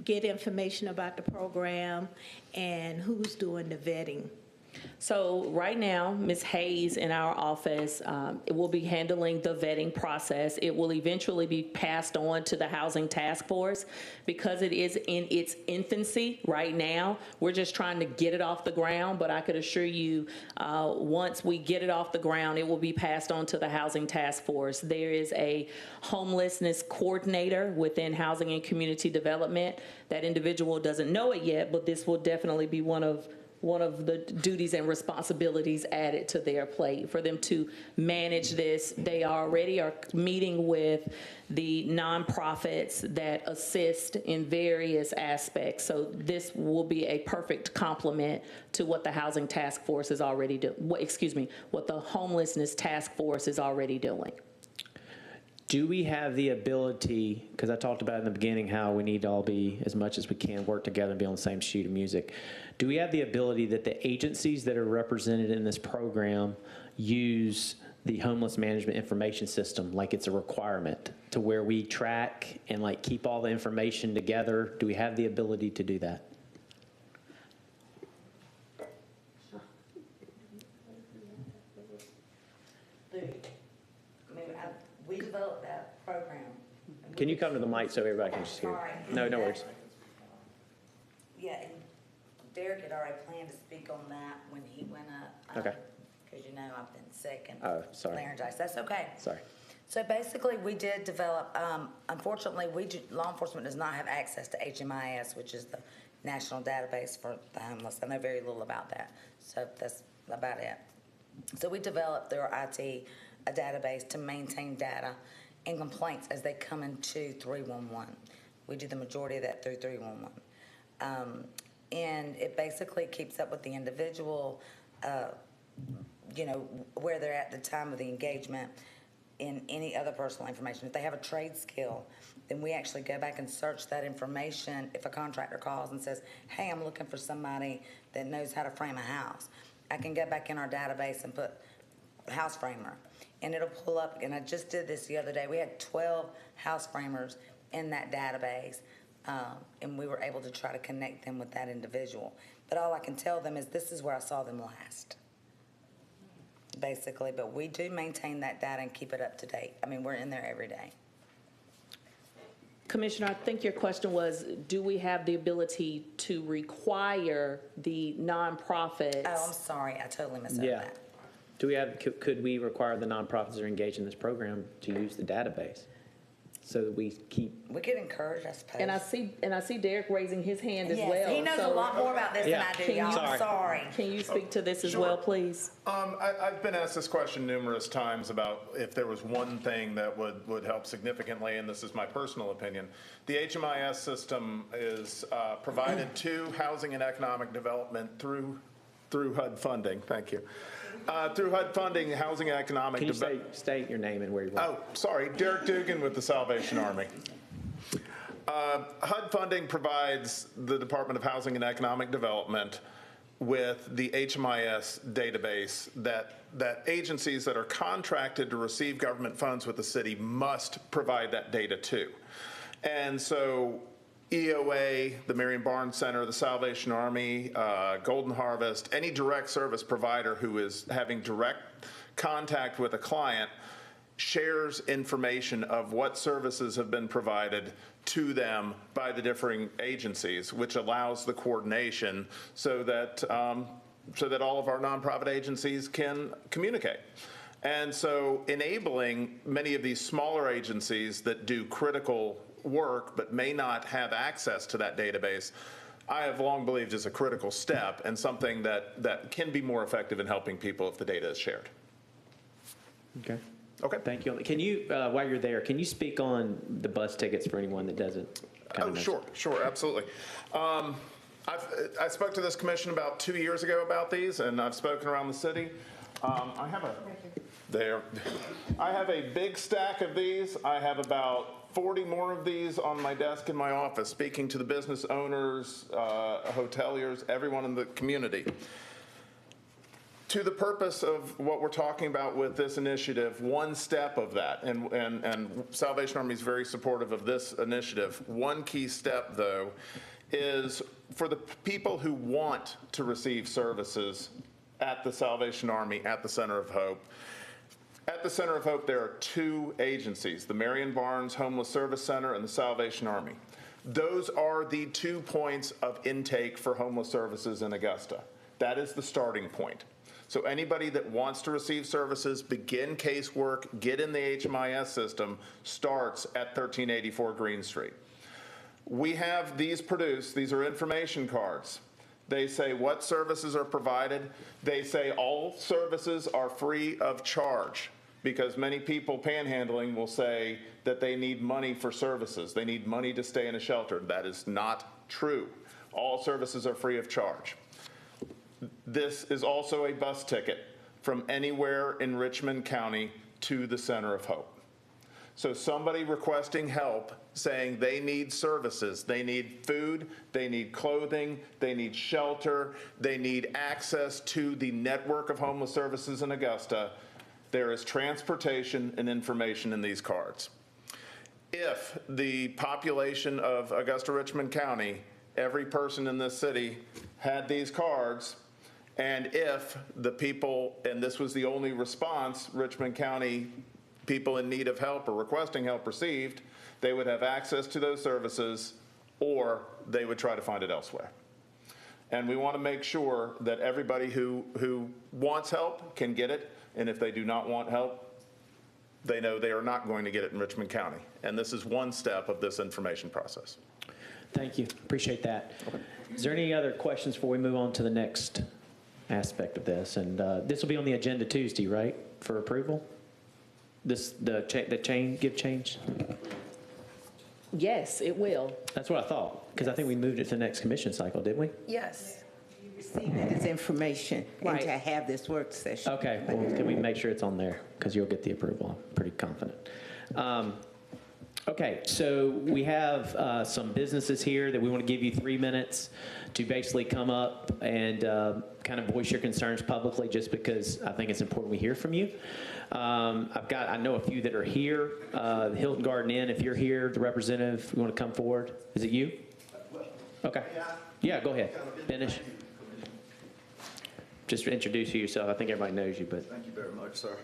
get information about the program, and who's doing the vetting? So right now, Ms. Hayes in our office it will be handling the vetting process. It will eventually be passed on to the Housing Task Force. Because it is in its infancy right now, we're just trying to get it off the ground, but I could assure you, once we get it off the ground, it will be passed on to the Housing Task Force. There is a homelessness coordinator within Housing and Community Development. That individual doesn't know it yet, but this will definitely be one of the duties and responsibilities added to their plate for them to manage this. They already are meeting with the nonprofits that assist in various aspects. So this will be a perfect complement to what the Housing Task Force is already doing. What the Homelessness Task Force is already doing. Do we have the ability, because I talked about in the beginning how we need to all be, as much as we can, work together and be on the same sheet of music. Do we have the ability that the agencies that are represented in this program use the homeless management information system like it's a requirement, to where we track and like keep all the information together? Do we have the ability to do that? We developed that program. Can you come to the mic so everybody can just hear? Sorry. No worries. Yeah, speak on that when he went up. Okay. Because you know I've been sick and Oh, sorry. laryngitis. That's okay. Sorry. So basically, we did develop, unfortunately, law enforcement does not have access to HMIS, which is the national database for the homeless. I know very little about that, so that's about it. So we developed through our IT a database to maintain data and complaints as they come into 311. We do the majority of that through 311. And it basically keeps up with the individual, where they're at the time of the engagement, in any other personal information. If they have a trade skill, then we actually go back and search that information. If a contractor calls and says, hey, I'm looking for somebody that knows how to frame a house, I can go back in our database and put house framer, and it'll pull up. And I just did this the other day. We had 12 house framers in that database, and we were able to try to connect them with that individual. But all I can tell them is this is where I saw them last, basically. But we do maintain that data and keep it up to date. I mean, we're in there every day. Commissioner, I think your question was, do we have the ability to require the nonprofits? Oh, I'm sorry. I totally misheard Yeah. that. Do we have, could we require the nonprofits that are engaged in this program to use the database so that we keep? We could encourage, I suppose. And I see Derek raising his hand as Yes, well. he knows a so lot more about this Yeah. than I do, Can y'all. you- I'm sorry. Can you speak to this as Sure. well, please? I've been asked this question numerous times about if there was one thing that would help significantly, and this is my personal opinion. The HMIS system is provided to Housing and Economic Development through HUD funding. Thank you. Through HUD funding, Housing and Economic Can you Development. state your name and where you work? Oh, sorry, Derek Dugan with the Salvation Army. HUD funding provides the Department of Housing and Economic Development with the HMIS database that agencies that are contracted to receive government funds with the city must provide that data to. And so EOA, the Marion Barnes Center, the Salvation Army, Golden Harvest, any direct service provider who is having direct contact with a client shares information of what services have been provided to them by the differing agencies, which allows the coordination so that all of our nonprofit agencies can communicate. And so enabling many of these smaller agencies that do critical work but may not have access to that database, I have long believed is a critical step and something that can be more effective in helping people if the data is shared. Okay. Okay. Thank you. Can you, while you're there, can you speak on the bus tickets for anyone that doesn't? Oh, sure, absolutely. I spoke to this commission about 2 years ago about these, and I've spoken around the city. I have a big stack of these. I have about 40 more of these on my desk in my office, speaking to the business owners, hoteliers, everyone in the community. To the purpose of what we're talking about with this initiative, one step of that, and Salvation Army is very supportive of this initiative. One key step, though, is for the people who want to receive services at the Salvation Army, at the Center of Hope. At the Center of Hope, there are two agencies, the Marion Barnes Homeless Service Center and the Salvation Army. Those are the 2 points of intake for homeless services in Augusta. That is the starting point. So anybody that wants to receive services, begin casework, get in the HMIS system, starts at 1384 Green Street. We have these produced. These are information cards. They say what services are provided. They say all services are free of charge, because many people panhandling will say that they need money for services. They need money to stay in a shelter. That is not true. All services are free of charge. This is also a bus ticket from anywhere in Richmond County to the Center of Hope. So somebody requesting help, saying they need services, they need food, they need clothing, they need shelter, they need access to the network of homeless services in Augusta, there is transportation and information in these cards. If the population of Augusta-Richmond County, every person in this city had these cards, and if the people, and this was the only response Richmond County people in need of help or requesting help received, they would have access to those services, or they would try to find it elsewhere. And we want to make sure that everybody who wants help can get it. And if they do not want help, they know they are not going to get it in Richmond County. And this is one step of this information process. Thank you. Appreciate that. Is there any other questions before we move on to the next aspect of this? And this will be on the agenda Tuesday, right, for approval? The change? Yes, it will. That's what I thought, because I think we moved it to the next commission cycle, didn't we? Yes. Receive it as information and Right. to have this work session. Okay, well, can we make sure it's on there? Because you'll get the approval, I'm pretty confident. Okay, so we have some businesses here that we want to give you 3 minutes to basically come up and kind of voice your concerns publicly, just because I think it's important we hear from you. I know a few that are here. The Hilton Garden Inn, if you're here, the representative, you want to come forward? Is it you? Okay. Yeah, go ahead. Finish. Just introduce yourself. I think everybody knows you, but. Thank you very much, sir.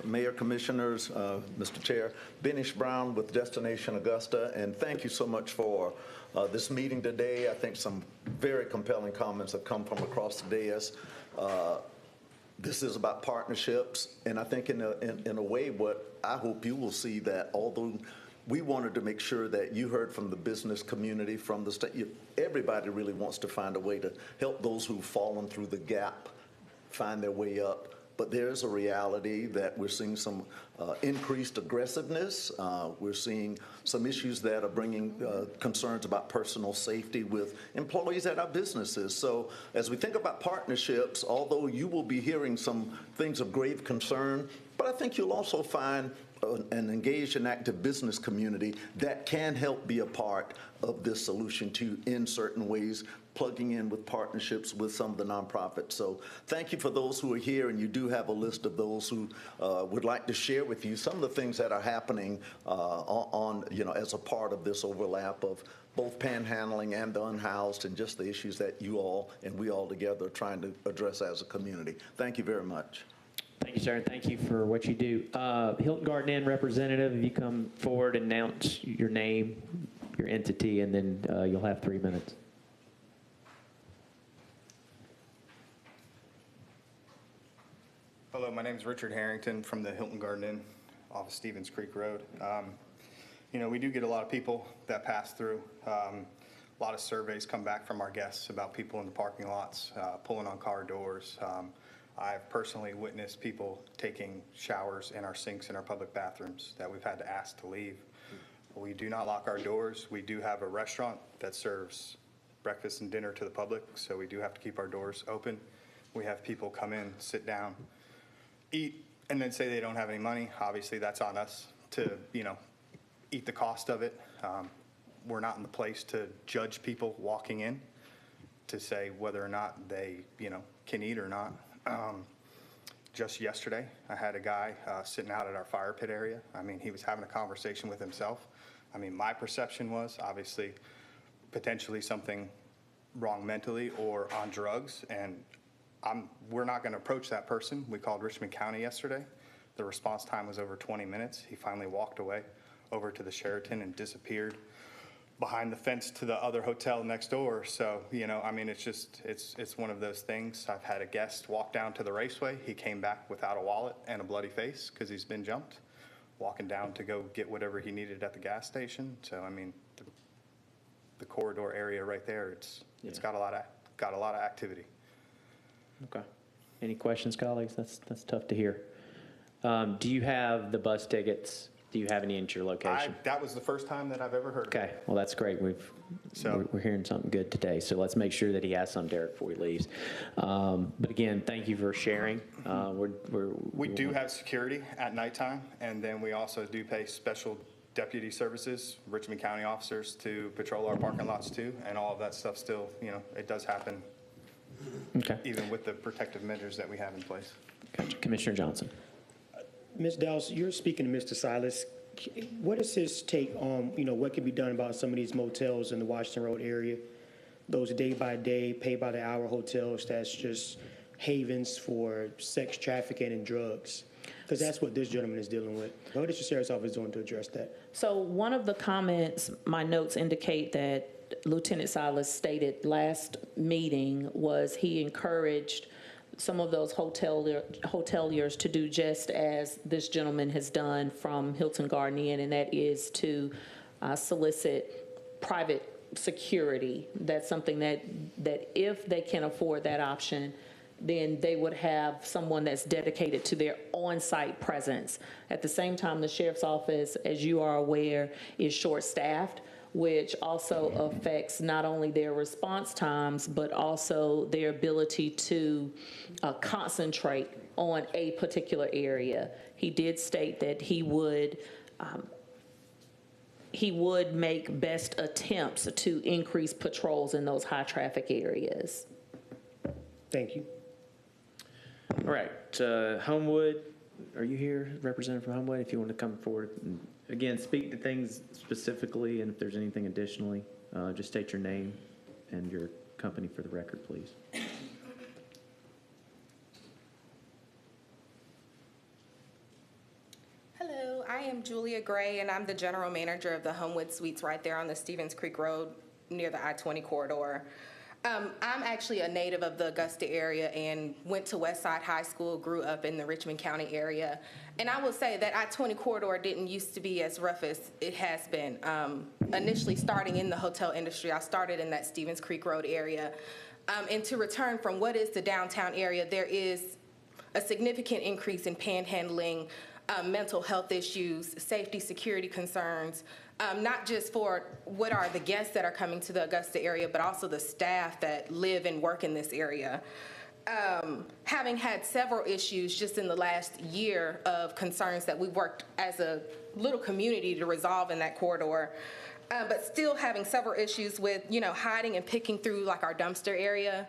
Mayor, Commissioners, Mr. Chair, Benish Brown with Destination Augusta, and thank you so much for this meeting today. I think some very compelling comments have come from across the dais. This is about partnerships, and I think in a way what I hope you will see that although we wanted to make sure that you heard from the business community, from the state, everybody really wants to find a way to help those who've fallen through the gap find their way up. But there's a reality that we're seeing some increased aggressiveness. We're seeing some issues that are bringing concerns about personal safety with employees at our businesses. So as we think about partnerships, although you will be hearing some things of grave concern, but I think you'll also find an engaged and active business community that can help be a part of this solution too in certain ways, plugging in with partnerships with some of the nonprofits. So thank you for those who are here, and you do have a list of those who would like to share with you some of the things that are happening as a part of this overlap of both panhandling and the unhoused, and just the issues that you all and we all together are trying to address as a community. Thank you very much. Thank you, sir, and thank you for what you do. Hilton Garden Inn representative, if you come forward and announce your name, your entity, and then you'll have 3 minutes. Hello, my name is Richard Harrington from the Hilton Garden Inn off of Stevens Creek Road. We do get a lot of people that pass through. A lot of surveys come back from our guests about people in the parking lots, pulling on car doors. I've personally witnessed people taking showers in our sinks in our public bathrooms that we've had to ask to leave. We do not lock our doors. We do have a restaurant that serves breakfast and dinner to the public, so we do have to keep our doors open. We have people come in, sit down, eat, and then say they don't have any money. Obviously, that's on us to, eat the cost of it. We're not in the place to judge people walking in to say whether or not they, can eat or not. Just yesterday, I had a guy sitting out at our fire pit area. He was having a conversation with himself. My perception was obviously potentially something wrong mentally or on drugs, and we're not going to approach that person. We called Richmond County yesterday. The response time was over 20 minutes. He finally walked away over to the Sheraton and disappeared behind the fence to the other hotel next door. So, it's one of those things. I've had a guest walk down to the Raceway. He came back without a wallet and a bloody face because he's been jumped, walking down to go get whatever he needed at the gas station. So, the corridor area right there, it's got a lot of activity. Okay. Any questions, colleagues? That's tough to hear. Do you have the bus tickets? Do you have any at your location? That was the first time that I've ever heard of it. Okay, well, that's great. We're hearing something good today, so let's make sure that he has some, Derek, before he leaves. But again, thank you for sharing. We do have security at nighttime, and then we also do pay special deputy services, Richmond County officers, to patrol our parking lots too, and all of that stuff still, it does happen. Okay. Even with the protective measures that we have in place. Gotcha. Commissioner Johnson. Ms. Dowse, you're speaking to Mr. Silas. What is his take on, what can be done about some of these motels in the Washington Road area? Those day-by-day, pay-by-the-hour hotels that's just havens for sex trafficking and drugs? Because that's what this gentleman is dealing with. What is your sheriff's office doing to address that? So one of the comments, my notes indicate that Lieutenant Silas stated last meeting was he encouraged some of those hoteliers to do just as this gentleman has done from Hilton Garden Inn, and that is to solicit private security. That's something that if they can afford that option, then they would have someone that's dedicated to their on-site presence. At the same time, the sheriff's office, as you are aware, is short-staffed, which also affects not only their response times, but also their ability to concentrate on a particular area. He did state that he would make best attempts to increase patrols in those high-traffic areas. Thank you. All right, Homewood, are you here, representative from Homewood? If you want to come forward, and again, speak to things specifically, and if there's anything additionally, just state your name and your company for the record, please. Hello, I am Julia Gray, and I'm the general manager of the Homewood Suites right there on the Stevens Creek Road near the I-20 corridor. I'm actually a native of the Augusta area and went to Westside High School, grew up in the Richmond County area. And I will say that I-20 corridor didn't used to be as rough as it has been. Initially starting in the hotel industry, I started in that Stevens Creek Road area. And to return from what is the downtown area, there is a significant increase in panhandling, mental health issues, safety, security concerns, not just for what are the guests that are coming to the Augusta area, but also the staff that live and work in this area. Having had several issues just in the last year of concerns that we've worked as a little community to resolve in that corridor, but still having several issues with, hiding and picking through like our dumpster area.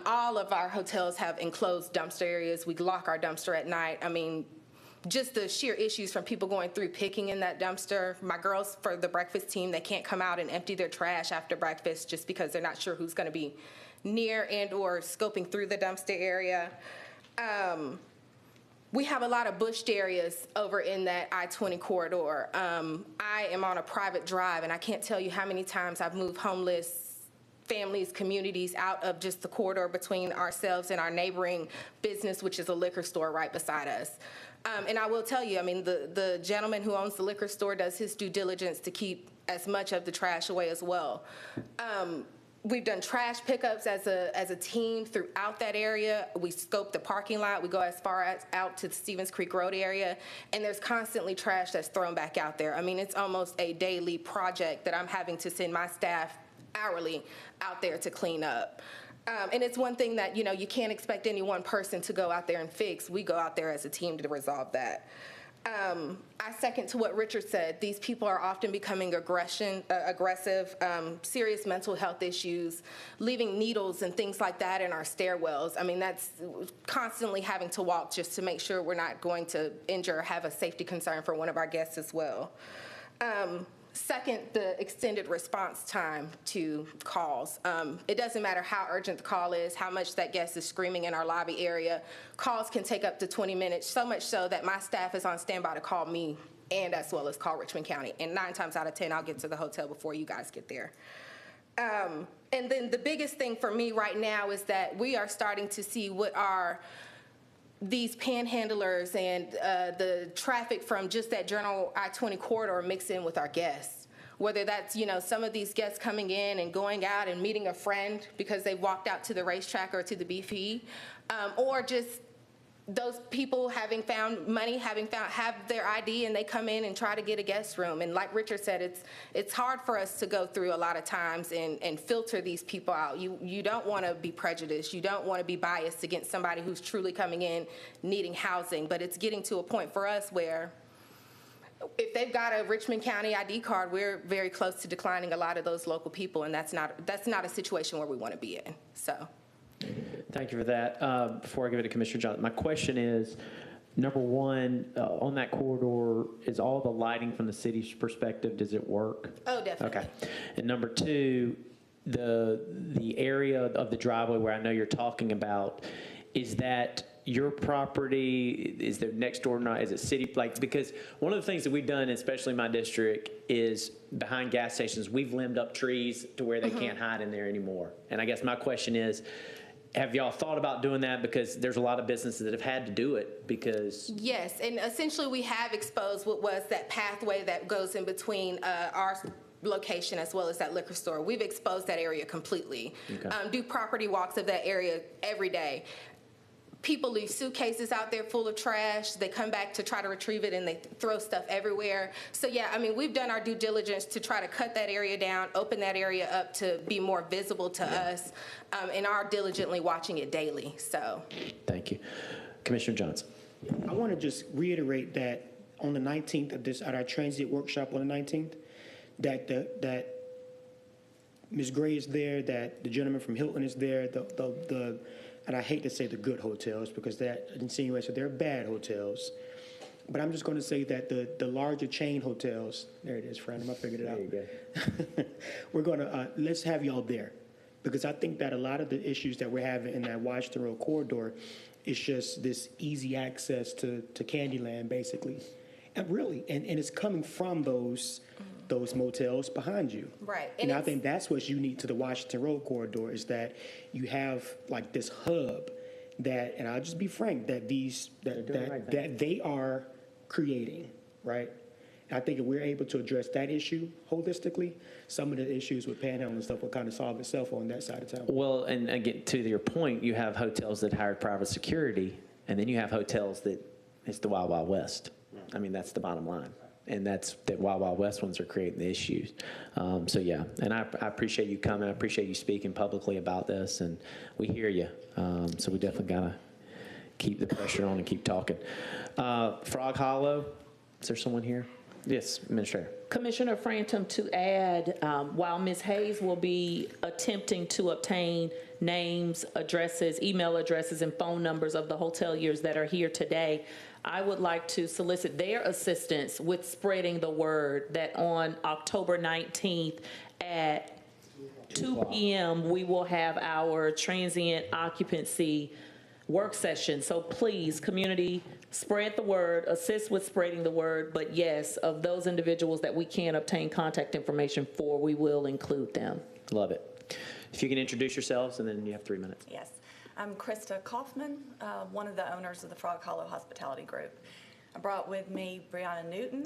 All of our hotels have enclosed dumpster areas. We lock our dumpster at night. I mean, just the sheer issues from people going through picking in that dumpster. My girls for the breakfast team, they can't come out and empty their trash after breakfast just because they're not sure who's going to be near and or scoping through the dumpster area. We have a lot of bushed areas over in that I-20 corridor. I am on a private drive, and I can't tell you how many times I've moved homeless families, communities out of just the corridor between ourselves and our neighboring business, which is a liquor store right beside us. And I will tell you, I mean, the gentleman who owns the liquor store does his due diligence to keep as much of the trash away as well. We've done trash pickups as a team throughout that area. We scope the parking lot. We go as far as out to the Stevens Creek Road area, and there's constantly trash that's thrown back out there. I mean, it's almost a daily project that I'm having to send my staff hourly out there to clean up. And it's one thing that, you can't expect any one person to go out there and fix. We go out there as a team to resolve that. I second to what Richard said. These people are often becoming aggressive, serious mental health issues, leaving needles and things like that in our stairwells. I mean, that's constantly having to walk just to make sure we're not going to injure or have a safety concern for one of our guests as well. Second, the extended response time to calls. It doesn't matter how urgent the call is, how much that guest is screaming in our lobby area. Calls can take up to 20 minutes, so much so that my staff is on standby to call me and as well as call Richmond County. And 9 times out of 10, I'll get to the hotel before you guys get there. And then the biggest thing for me right now is that we are starting to see what are these panhandlers and the traffic from just that general I-20 corridor mix in with our guests. Whether that's, some of these guests coming in and going out and meeting a friend because they walked out to the racetrack or to the BFE, or just those people having found money, have their ID, and they come in and try to get a guest room. And like Richard said, it's hard for us to go through a lot of times and filter these people out. You don't want to be prejudiced. You don't want to be biased against somebody who's truly coming in needing housing. But it's getting to a point for us where if they've got a Richmond County ID card, we're very close to declining a lot of those local people, and that's not a situation where we want to be in. So. Thank you for that. Before I give it to Commissioner Johnson, my question is, number one, on that corridor, is all the lighting from the city's perspective, does it work? Oh, definitely. Okay. And number two, the area of the driveway where I know you're talking about, is that your property, is there next door, not, is it city, like, because one of the things that we've done, especially in my district, is behind gas stations, we've limbed up trees to where they can't hide in there anymore. And I guess my question is, have y'all thought about doing that? Because there's a lot of businesses that have had to do it because. Yes, and essentially we have exposed what was that pathway that goes in between our location as well as that liquor store. We've exposed that area completely. Okay. Do property walks of that area every day. People leave suitcases out there full of trash. They come back to try to retrieve it and they throw stuff everywhere. So yeah, I mean, we've done our due diligence to try to cut that area down, open that area up to be more visible to us, and are diligently watching it daily, so. Thank you. Commissioner Johnson. I want to just reiterate that on the 19th of this, at our transient workshop on the 19th, that Ms. Gray is there, that the gentleman from Hilton is there, and I hate to say the good hotels because that insinuates that they're bad hotels. But I'm just going to say that the larger chain hotels, there it is, friend, I figured it out. There you go. We're going to, let's have y'all there. Because I think that a lot of the issues that we're having in that Washington Road corridor is just this easy access to Candyland, basically. And really, and it's coming from those motels behind you. Right. And I think that's what's unique to the Washington Road corridor is that you have like this hub that, and I'll just be frank, that they are creating, right? And I think if we're able to address that issue holistically, some of the issues with panhandling and stuff will kind of solve itself on that side of town. Well, and again, to your point, you have hotels that hired private security, and then you have hotels that it's the Wild Wild West. I mean, that's the bottom line. And that's the Wild Wild West ones are creating the issues. So yeah, and I appreciate you coming. I appreciate you speaking publicly about this, and we hear you. So we definitely gotta keep the pressure on and keep talking. Frog Hollow, is there someone here? Yes, Administrator. Commissioner Frantum, to add, while Ms. Hayes will be attempting to obtain names, addresses, email addresses, and phone numbers of the hoteliers that are here today, I would like to solicit their assistance with spreading the word that on October 19th at 2 p.m. we will have our transient occupancy work session. So please, community, spread the word, assist with spreading the word. But yes, of those individuals that we can obtain contact information for, we will include them. Love it. If you can introduce yourselves, and then you have 3 minutes. Yes. I'm Krista Kaufman, one of the owners of the Frog Hollow Hospitality Group. I brought with me Brianna Newton.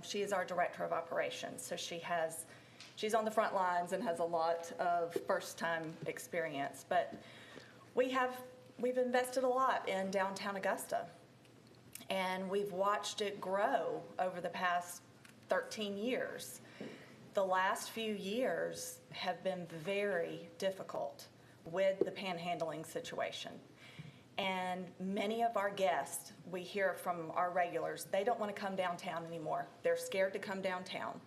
She is our Director of Operations, so she's on the front lines and has a lot of first-time experience. But we've invested a lot in downtown Augusta, and we've watched it grow over the past 13 years. The last few years have been very difficult with the panhandling situation. And many of our guests, we hear from our regulars, they don't want to come downtown anymore. They're scared to come downtown.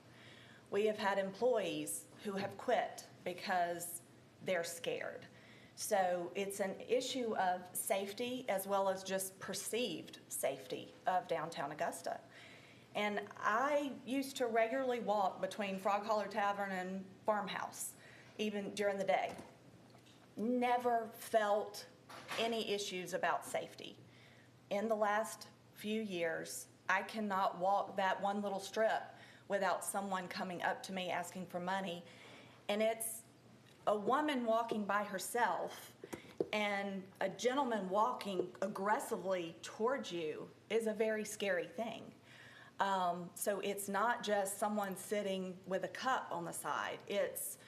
We have had employees who have quit because they're scared. So it's an issue of safety as well as just perceived safety of downtown Augusta. And I used to regularly walk between Frog Hollow Tavern and Farmhouse, even during the day. Never felt any issues about safety. In the last few years, I cannot walk that one little strip without someone coming up to me asking for money. And it's a woman walking by herself and a gentleman walking aggressively towards you is a very scary thing. So it's not just someone sitting with a cup on the side. It's,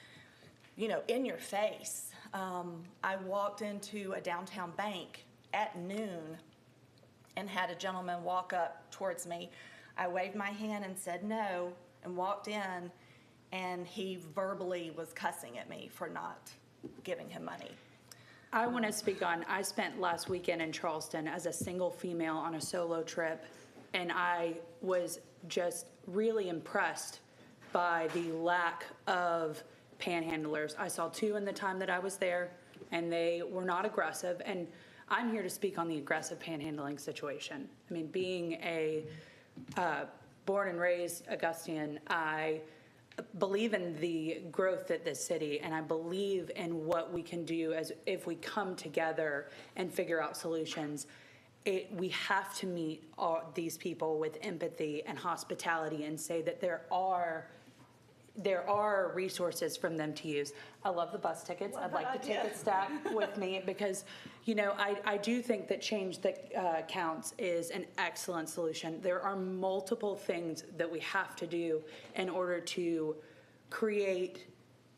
in your face. I walked into a downtown bank at noon and had a gentleman walk up towards me. I waved my hand and said no and walked in, and he verbally was cussing at me for not giving him money. I want to speak on, I spent last weekend in Charleston as a single female on a solo trip, and I was just really impressed by the lack of panhandlers. I saw 2 in the time that I was there, and they were not aggressive. And I'm here to speak on the aggressive panhandling situation. I mean, being a born and raised Augustian, I believe in the growth of this city, and I believe in what we can do as if we come together and figure out solutions. We have to meet all these people with empathy and hospitality and say that there are resources from them to use. I love the bus tickets. I'd like to take a stack with me because, I do think that change that counts is an excellent solution. There are multiple things that we have to do in order to create,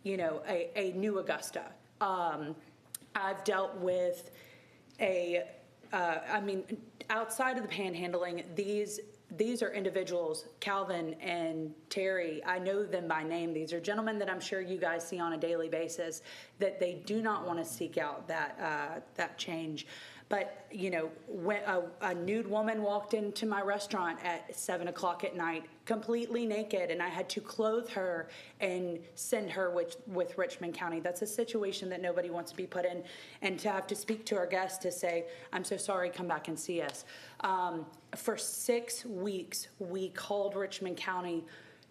a new Augusta. I've dealt with outside of the panhandling, these are individuals, Calvin and Terry, I know them by name. These are gentlemen that I'm sure you guys see on a daily basis, that they do not want to seek out that change. But, when a nude woman walked into my restaurant at 7 o'clock at night, completely naked, and I had to clothe her and send her with Richmond County. That's a situation that nobody wants to be put in. And to have to speak to our guests to say, I'm so sorry, come back and see us. For 6 weeks, we called Richmond County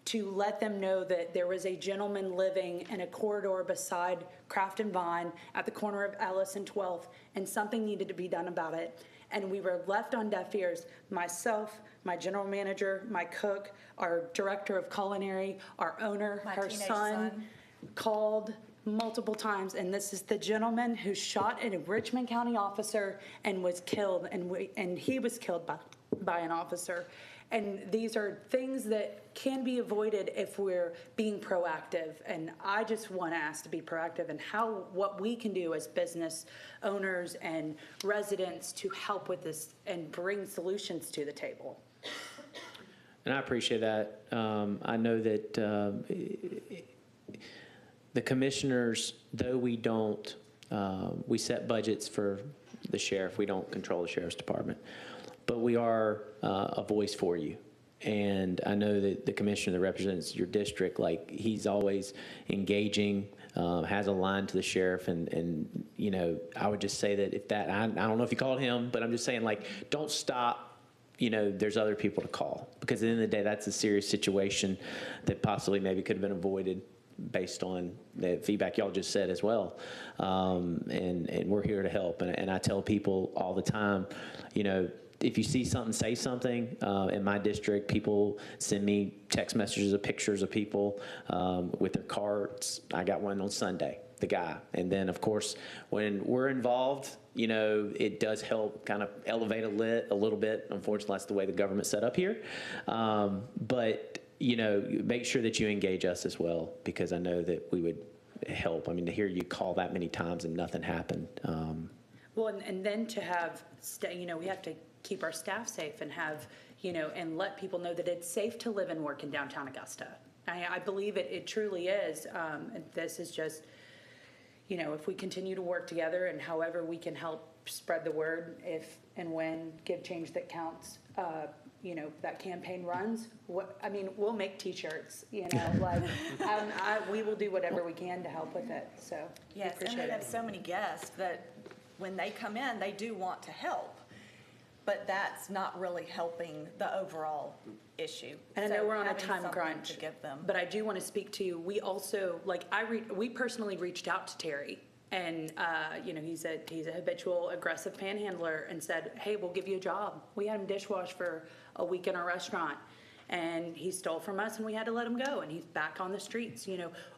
to let them know that there was a gentleman living in a corridor beside Craft and Vine at the corner of Ellis and 12th, and something needed to be done about it. And we were left on deaf ears. Myself, my general manager, my cook, our director of culinary, our owner, her son called multiple times, and this is the gentleman who shot a Richmond County officer and was killed, and he was killed by an officer. And these are things that can be avoided if we're being proactive. And I just want to ask to be proactive and what we can do as business owners and residents to help with this and bring solutions to the table. And I appreciate that. I know that the commissioners, though we don't, we set budgets for the sheriff. We don't control the sheriff's department. But we are a voice for you. And I know that the commissioner that represents your district, he's always engaging, has a line to the sheriff. And I would just say that I don't know if you called him, but I'm just saying, don't stop. There's other people to call. Because at the end of the day, that's a serious situation that possibly maybe could have been avoided based on the feedback y'all just said as well. And we're here to help. And I tell people all the time, if you see something, say something. In my district, people send me text messages of pictures of people with their cards. I got one on Sunday, the guy. And then, of course, when we're involved, it does help kind of elevate a little bit. Unfortunately, that's the way the government's set up here. But, make sure that you engage us as well, because I know that we would help. To hear you call that many times and nothing happened. Well, and then to have, we have to keep our staff safe and have, and let people know that it's safe to live and work in downtown Augusta. I believe it truly is. And this is just, if we continue to work together and however we can help spread the word, if and when Give Change That Counts, that campaign runs, we'll make T-shirts, we will do whatever we can to help with it. So yes, and we have so many guests that when they come in, they do want to help. But that's not really helping the overall issue. And I know we're on a time crunch, but I do want to speak to, we also, we personally reached out to Terry, and, he's a habitual aggressive panhandler, and said, hey, we'll give you a job. We had him dishwash for a week in our restaurant, and he stole from us, and we had to let him go, and he's back on the streets.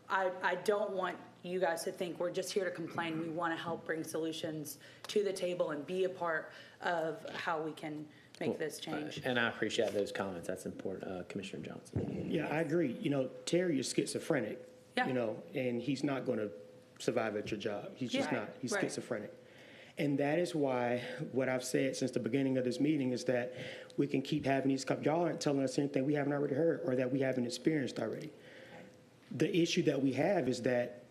I don't want you guys to think we're just here to complain. We want to help bring solutions to the table and be a part of how we can make this change. And I appreciate those comments. That's important, Commissioner Johnson. Yeah, I agree. Terry is schizophrenic, and he's not going to survive at your job. He's just not. He's schizophrenic. And that is why what I've said since the beginning of this meeting is that we can keep having these, y'all aren't telling us anything we haven't already heard or that we haven't experienced already. The issue that we have is that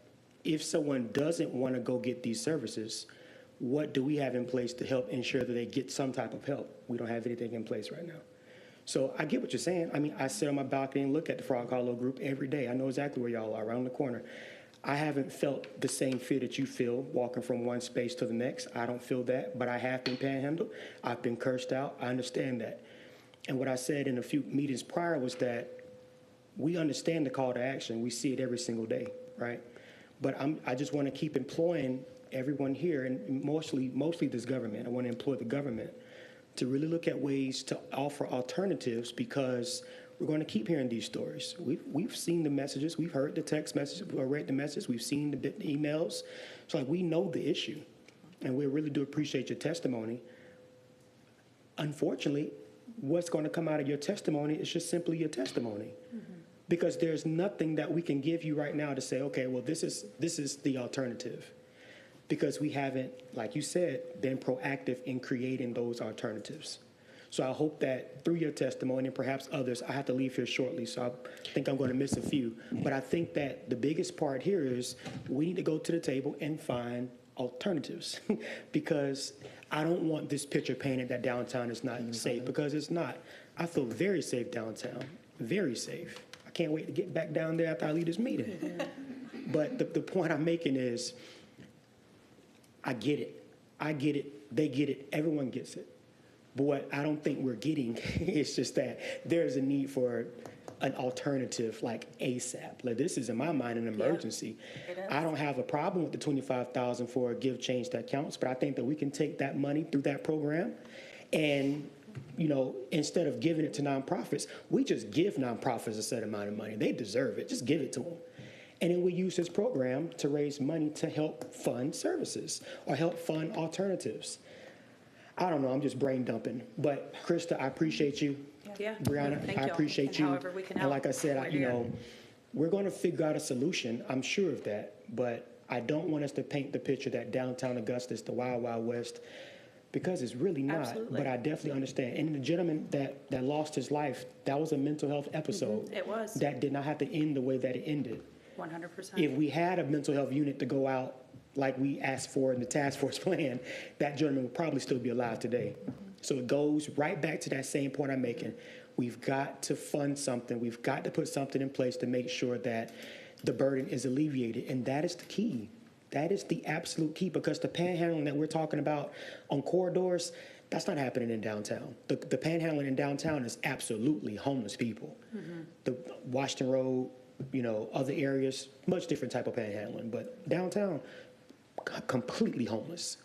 if someone doesn't want to go get these services, what do we have in place to help ensure that they get some type of help? We don't have anything in place right now. So I get what you're saying. I sit on my balcony and look at the Frog Hollow group every day. I know exactly where y'all are, around the corner. I haven't felt the same fear that you feel walking from one space to the next. I don't feel that, but I have been panhandled. I've been cursed out. I understand that. And what I said in a few meetings prior was that we understand the call to action. We see it every single day, right? But I just want to keep employing everyone here, and mostly this government. I want to employ the government to really look at ways to offer alternatives, because we're going to keep hearing these stories. We've seen the messages, we've heard the text messages, we've read the messages, we've seen the emails. So like, we know the issue, and we really do appreciate your testimony. Unfortunately, what's going to come out of your testimony is just simply your testimony. Because there's nothing that we can give you right now to say, okay, well, this is the alternative. Because we haven't, like you said, been proactive in creating those alternatives. So I hope that through your testimony, and perhaps others, I have to leave here shortly, so I think I'm going to miss a few. But I think that the biggest part here is we need to go to the table and find alternatives. Because I don't want this picture painted that downtown is not safe, because it's not. I feel very safe downtown, very safe. I can't wait to get back down there after I leave this meeting. But the point I'm making is, I get it. I get it. They get it. Everyone gets it. But what I don't think we're getting is just that there's a need for an alternative, like ASAP. Like, this is, in my mind, an emergency. I don't have a problem with the $25,000 for a Give Change That Counts, but I think that we can take that money through that program, and instead of giving it to nonprofits, we just give nonprofits a set amount of money. They deserve it. Just give it to them. And then we use this program to raise money to help fund services or help fund alternatives. I don't know, I'm just brain dumping. But Krista, I appreciate you. Yeah. Brianna, Thank I you. appreciate And you. however we can And like I help, said, we're here. we're going to figure out a solution. I'm sure of that. But I don't want us to paint the picture that downtown Augusta is the Wild Wild West, because it's really not. Absolutely. But I definitely understand. And the gentleman that lost his life, that was a mental health episode. It was. That did not have to end the way that it ended. 100%. If we had a mental health unit to go out like we asked for in the task force plan, that gentleman would probably still be alive today. So it goes right back to that same point I'm making. We've got to fund something. We've got to put something in place to make sure that the burden is alleviated. And that is the key. That is the absolute key, because the panhandling that we're talking about on corridors, that's not happening in downtown. The panhandling in downtown is absolutely homeless people. The Washington Road, other areas, much different type of panhandling. But downtown, completely homeless.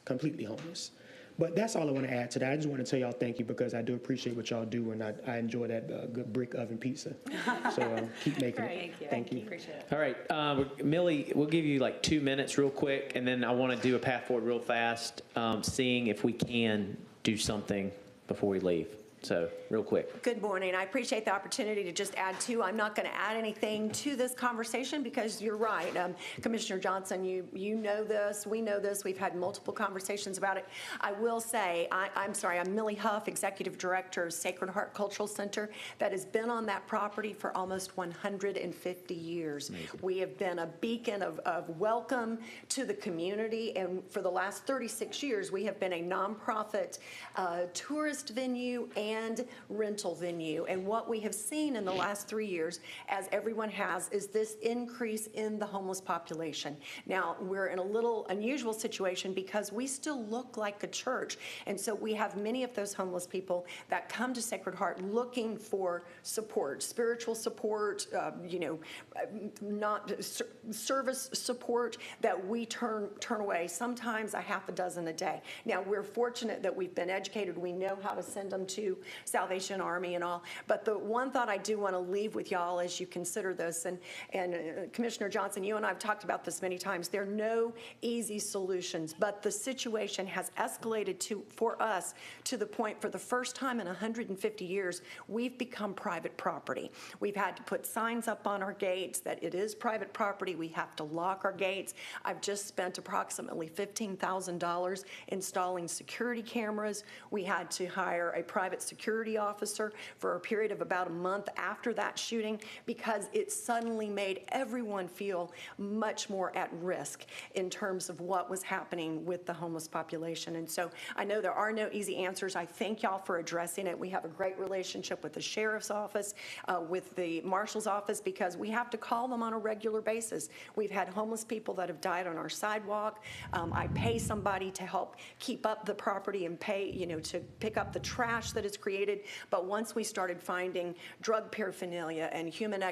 But that's all I want to add to that. I just want to tell y'all thank you, because I do appreciate what y'all do, and I enjoy that good brick oven pizza. So keep making it. Thank you. Appreciate it. All right, Millie, we'll give you like 2 minutes real quick, and then I want to do a path forward real fast, seeing if we can do something before we leave. So real quick. Good morning. I appreciate the opportunity to just add to. I'm not going to add anything to this conversation, because you're right. Commissioner Johnson, you know this. We know this. We've had multiple conversations about it. I will say, I'm Millie Huff, Executive Director of Sacred Heart Cultural Center, that has been on that property for almost 150 years. Amazing. We have been a beacon of welcome to the community, and for the last 36 years, we have been a nonprofit tourist venue and rental venue. And what we have seen in the last 3 years, as everyone has, is this increase in the homeless population. Now, we're in a little unusual situation because we still look like a church. And so we have many of those homeless people that come to Sacred Heart looking for support, spiritual support, not service support, that we turn away, sometimes a half a dozen a day. Now, we're fortunate that we've been educated. We know how to send them to Salvation Army and all. But the one thought I do want to leave with y'all as you consider this, and Commissioner Johnson, you and I have talked about this many times, there are no easy solutions, but the situation has escalated for us to the point, for the first time in 150 years, we've become private property. We've had to put signs up on our gates that it is private property. We have to lock our gates. I've just spent approximately $15,000 installing security cameras. We had to hire a private security officer for a period of about a month after that shooting, because it suddenly made everyone feel much more at risk in terms of what was happening with the homeless population. And so I know there are no easy answers. I thank y'all for addressing it. We have a great relationship with the sheriff's office, with the marshal's office, because we have to call them on a regular basis. We've had homeless people that have died on our sidewalk. I pay somebody to help keep up the property and pay, to pick up the trash that is created, but once we started finding drug paraphernalia and human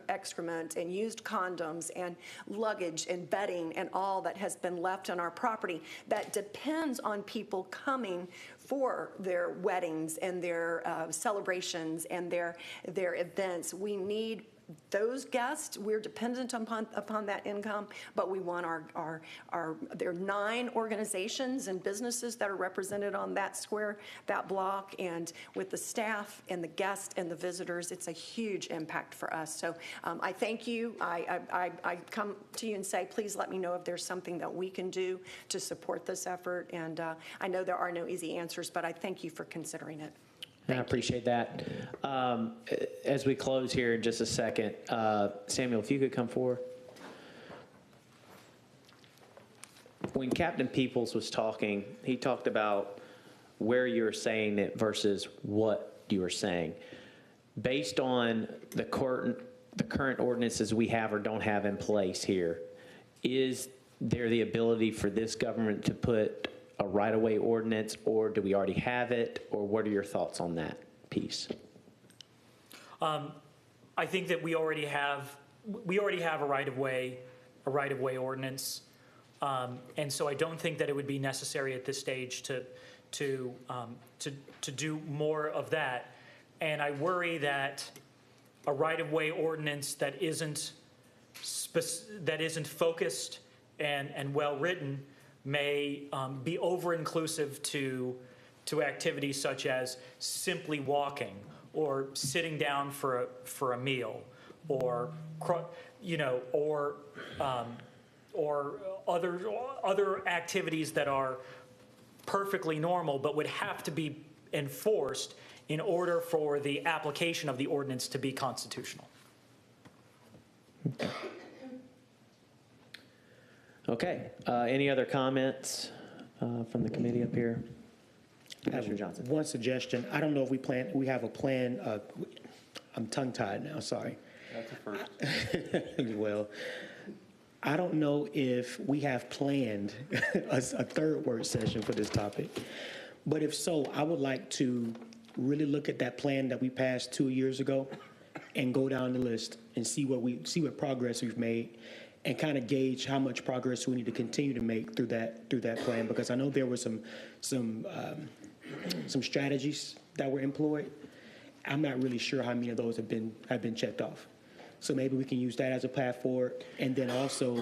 excrement and used condoms and luggage and bedding and all that has been left on our property that depends on people coming for their weddings and their celebrations and their events. We need those guests. We're dependent upon that income, but we want there are 9 organizations and businesses that are represented on that square, that block, and with the staff and the guests and the visitors, it's a huge impact for us. So I thank you. I come to you and say, please let me know if there's something that we can do to support this effort. And I know there are no easy answers, but I thank you for considering it. I appreciate that. As we close here in just a second, Samuel, if you could come forward. When Captain Peoples was talking, he talked about where you're saying it versus what you were saying. Based on the current ordinances we have or don't have in place here, is there the ability for this government to put a right-of-way ordinance, or do we already have it, or what are your thoughts on that piece? I think that we already have a right-of-way ordinance, and so I don't think that it would be necessary at this stage to do more of that. And I worry that a right-of-way ordinance that isn't focused and well-written may be over-inclusive to activities such as simply walking or sitting down for a meal, or other activities that are perfectly normal but would have to be enforced in order for the application of the ordinance to be constitutional. Okay. Any other comments from the committee up here? Commissioner Johnson. One suggestion. I don't know if we have a plan. I'm tongue-tied now, sorry. That's a first. Well, I don't know if we have planned a third work session for this topic. But if so, I would like to really look at that plan that we passed 2 years ago and go down the list and see what progress we've made, and kind of gauge how much progress we need to continue to make through that plan, because I know there were some strategies that were employed. I'm not really sure how many of those have been checked off. So maybe we can use that as a path forward. And then also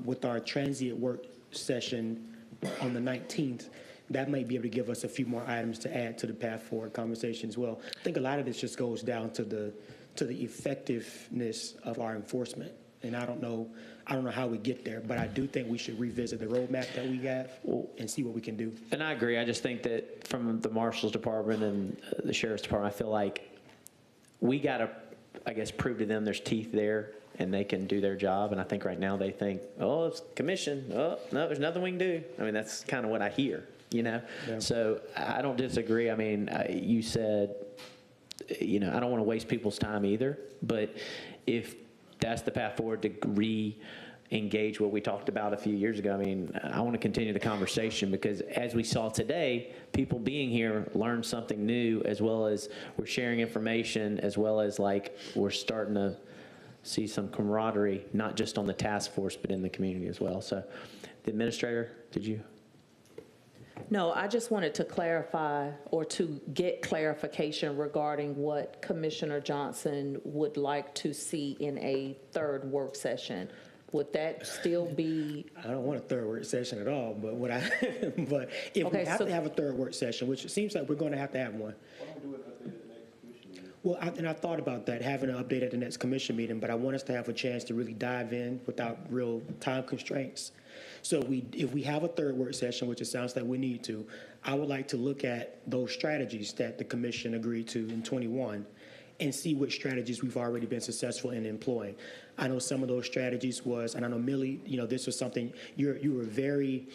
with our transient work session on the 19th, that might be able to give us a few more items to add to the path forward conversation as well. I think a lot of this just goes down to the effectiveness of our enforcement. And I don't know how we get there, but I do think we should revisit the roadmap that we have and see what we can do. And I agree. I just think that from the Marshal's Department and the Sheriff's Department, I feel like we got to, I guess, prove to them there's teeth there and they can do their job. And I think right now they think, oh, it's commission. Oh, no, there's nothing we can do. I mean, that's kind of what I hear, Yeah. So I don't disagree. I mean, you said, I don't want to waste people's time either, but if that's the path forward to re-engage what we talked about a few years ago. I mean, I want to continue the conversation, because as we saw today, people being here learned something new, as well as we're sharing information, as well as we're starting to see some camaraderie, not just on the task force, but in the community as well. So the administrator, did you? No, I just wanted to clarify or to get clarification regarding what Commissioner Johnson would like to see in a third work session. Would that still be? I don't want a third work session at all, but but if we have to have a third work session, which it seems like we're going to have one. Well, I thought about that, having an update at the next commission meeting, but I want us to have a chance to really dive in without real time constraints. So if we have a third work session, which it sounds like we need to, I would like to look at those strategies that the commission agreed to in 21 and see which strategies we've already been successful in employing. I know some of those strategies was, and I know Millie, this was something you were very,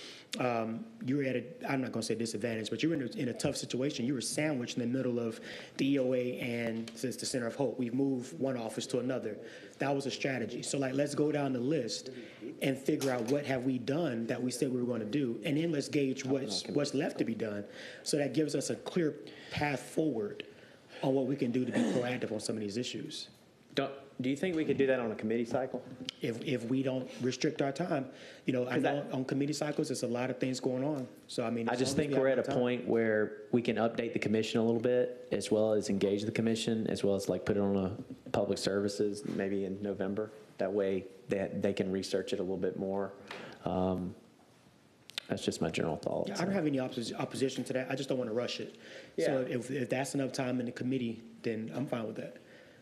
you were at I'm not going to say disadvantage, but you were in a tough situation. You were sandwiched in the middle of the EOA and the Center of Hope. We've moved one office to another. That was a strategy. So let's go down the list and figure out what have we done that we said we were going to do, and then let's gauge what's left to be done. So that gives us a clear path forward on what we can do to be proactive on some of these issues. Do you think we could do that on a committee cycle? If we don't restrict our time, you know, I know on committee cycles, there's a lot of things going on. So, I mean, I just think we're at a point where we can update the commission a little bit, as well as engage the commission, as well as like put it on a public services, maybe in November. That way they can research it a little bit more. That's just my general thoughts. Yeah, I don't have any opposition to that. I just don't want to rush it. So if that's enough time in the committee, then I'm fine with that.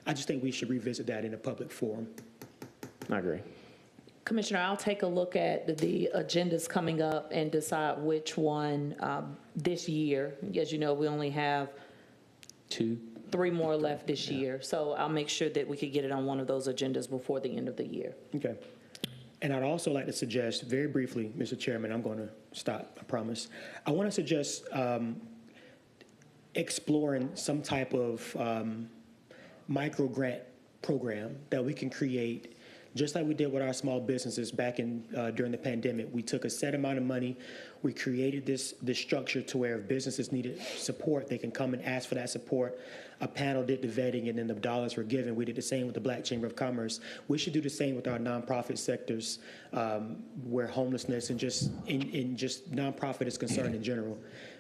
I just think we should revisit that in a public forum. I agree. Commissioner, I'll take a look at the agendas coming up and decide which one this year. As you know, we only have 3 more left this year. So I'll make sure that we could get it on one of those agendas before the end of the year. Okay. And I'd also like to suggest, very briefly, Mr. Chairman, I'm going to stop, I promise. I want to suggest exploring some type of micro grant program that we can create, just like we did with our small businesses back in during the pandemic. We took a set amount of money, we created this structure to where if businesses needed support, they can come and ask for that support. A panel did the vetting, and then the dollars were given. We did the same with the Black Chamber of Commerce. We should do the same with our nonprofit sectors, where homelessness and just nonprofit is concerned in general,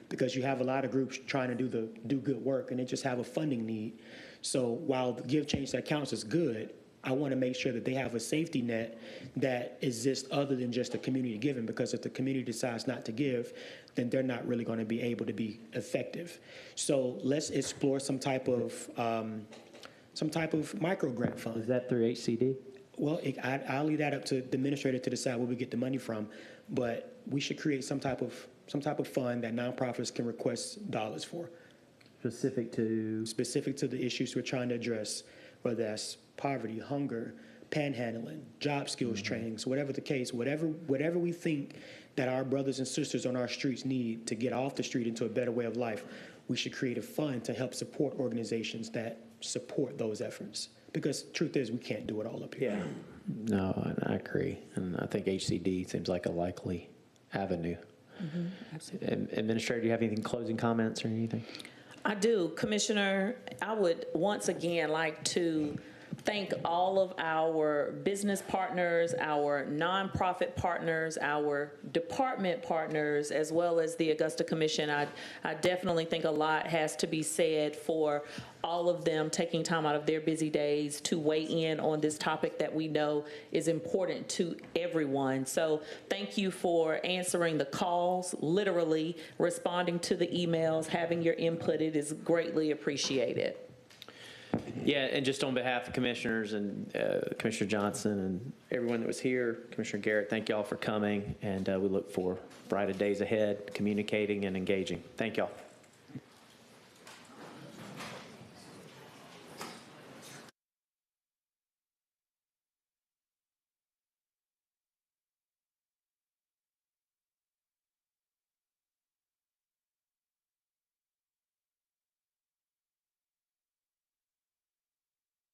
because you have a lot of groups trying to do good work, and they just have a funding need. So while the Give Change That Counts is good, I want to make sure that they have a safety net that exists other than just the community giving, because if the community decides not to give, then they're not really going to be able to be effective. So let's explore some type of micro grant fund. Is that through HCD? Well, I'll leave that up to the administrator to decide where we get the money from, but we should create some type of fund that nonprofits can request dollars for. Specific to the issues we're trying to address, whether that's poverty, hunger, panhandling, job skills trainings, whatever the case, whatever we think that our brothers and sisters on our streets need to get off the street into a better way of life, we should create a fund to help support organizations that support those efforts. Because truth is, we can't do it all up here. Yeah. No, I agree. And I think HCD seems like a likely avenue. Absolutely. Administrator, do you have anything, closing comments or anything? I do. Commissioner, I would once again like to thank all of our business partners, our nonprofit partners, our department partners, as well as the Augusta Commission. I definitely think a lot has to be said for all of them taking time out of their busy days to weigh in on this topic that we know is important to everyone. So thank you for answering the calls, literally responding to the emails, having your input. It is greatly appreciated. Yeah, and just on behalf of commissioners and Commissioner Johnson and everyone that was here, Commissioner Garrett, thank y'all for coming, and we look for brighter days ahead, communicating and engaging. Thank y'all.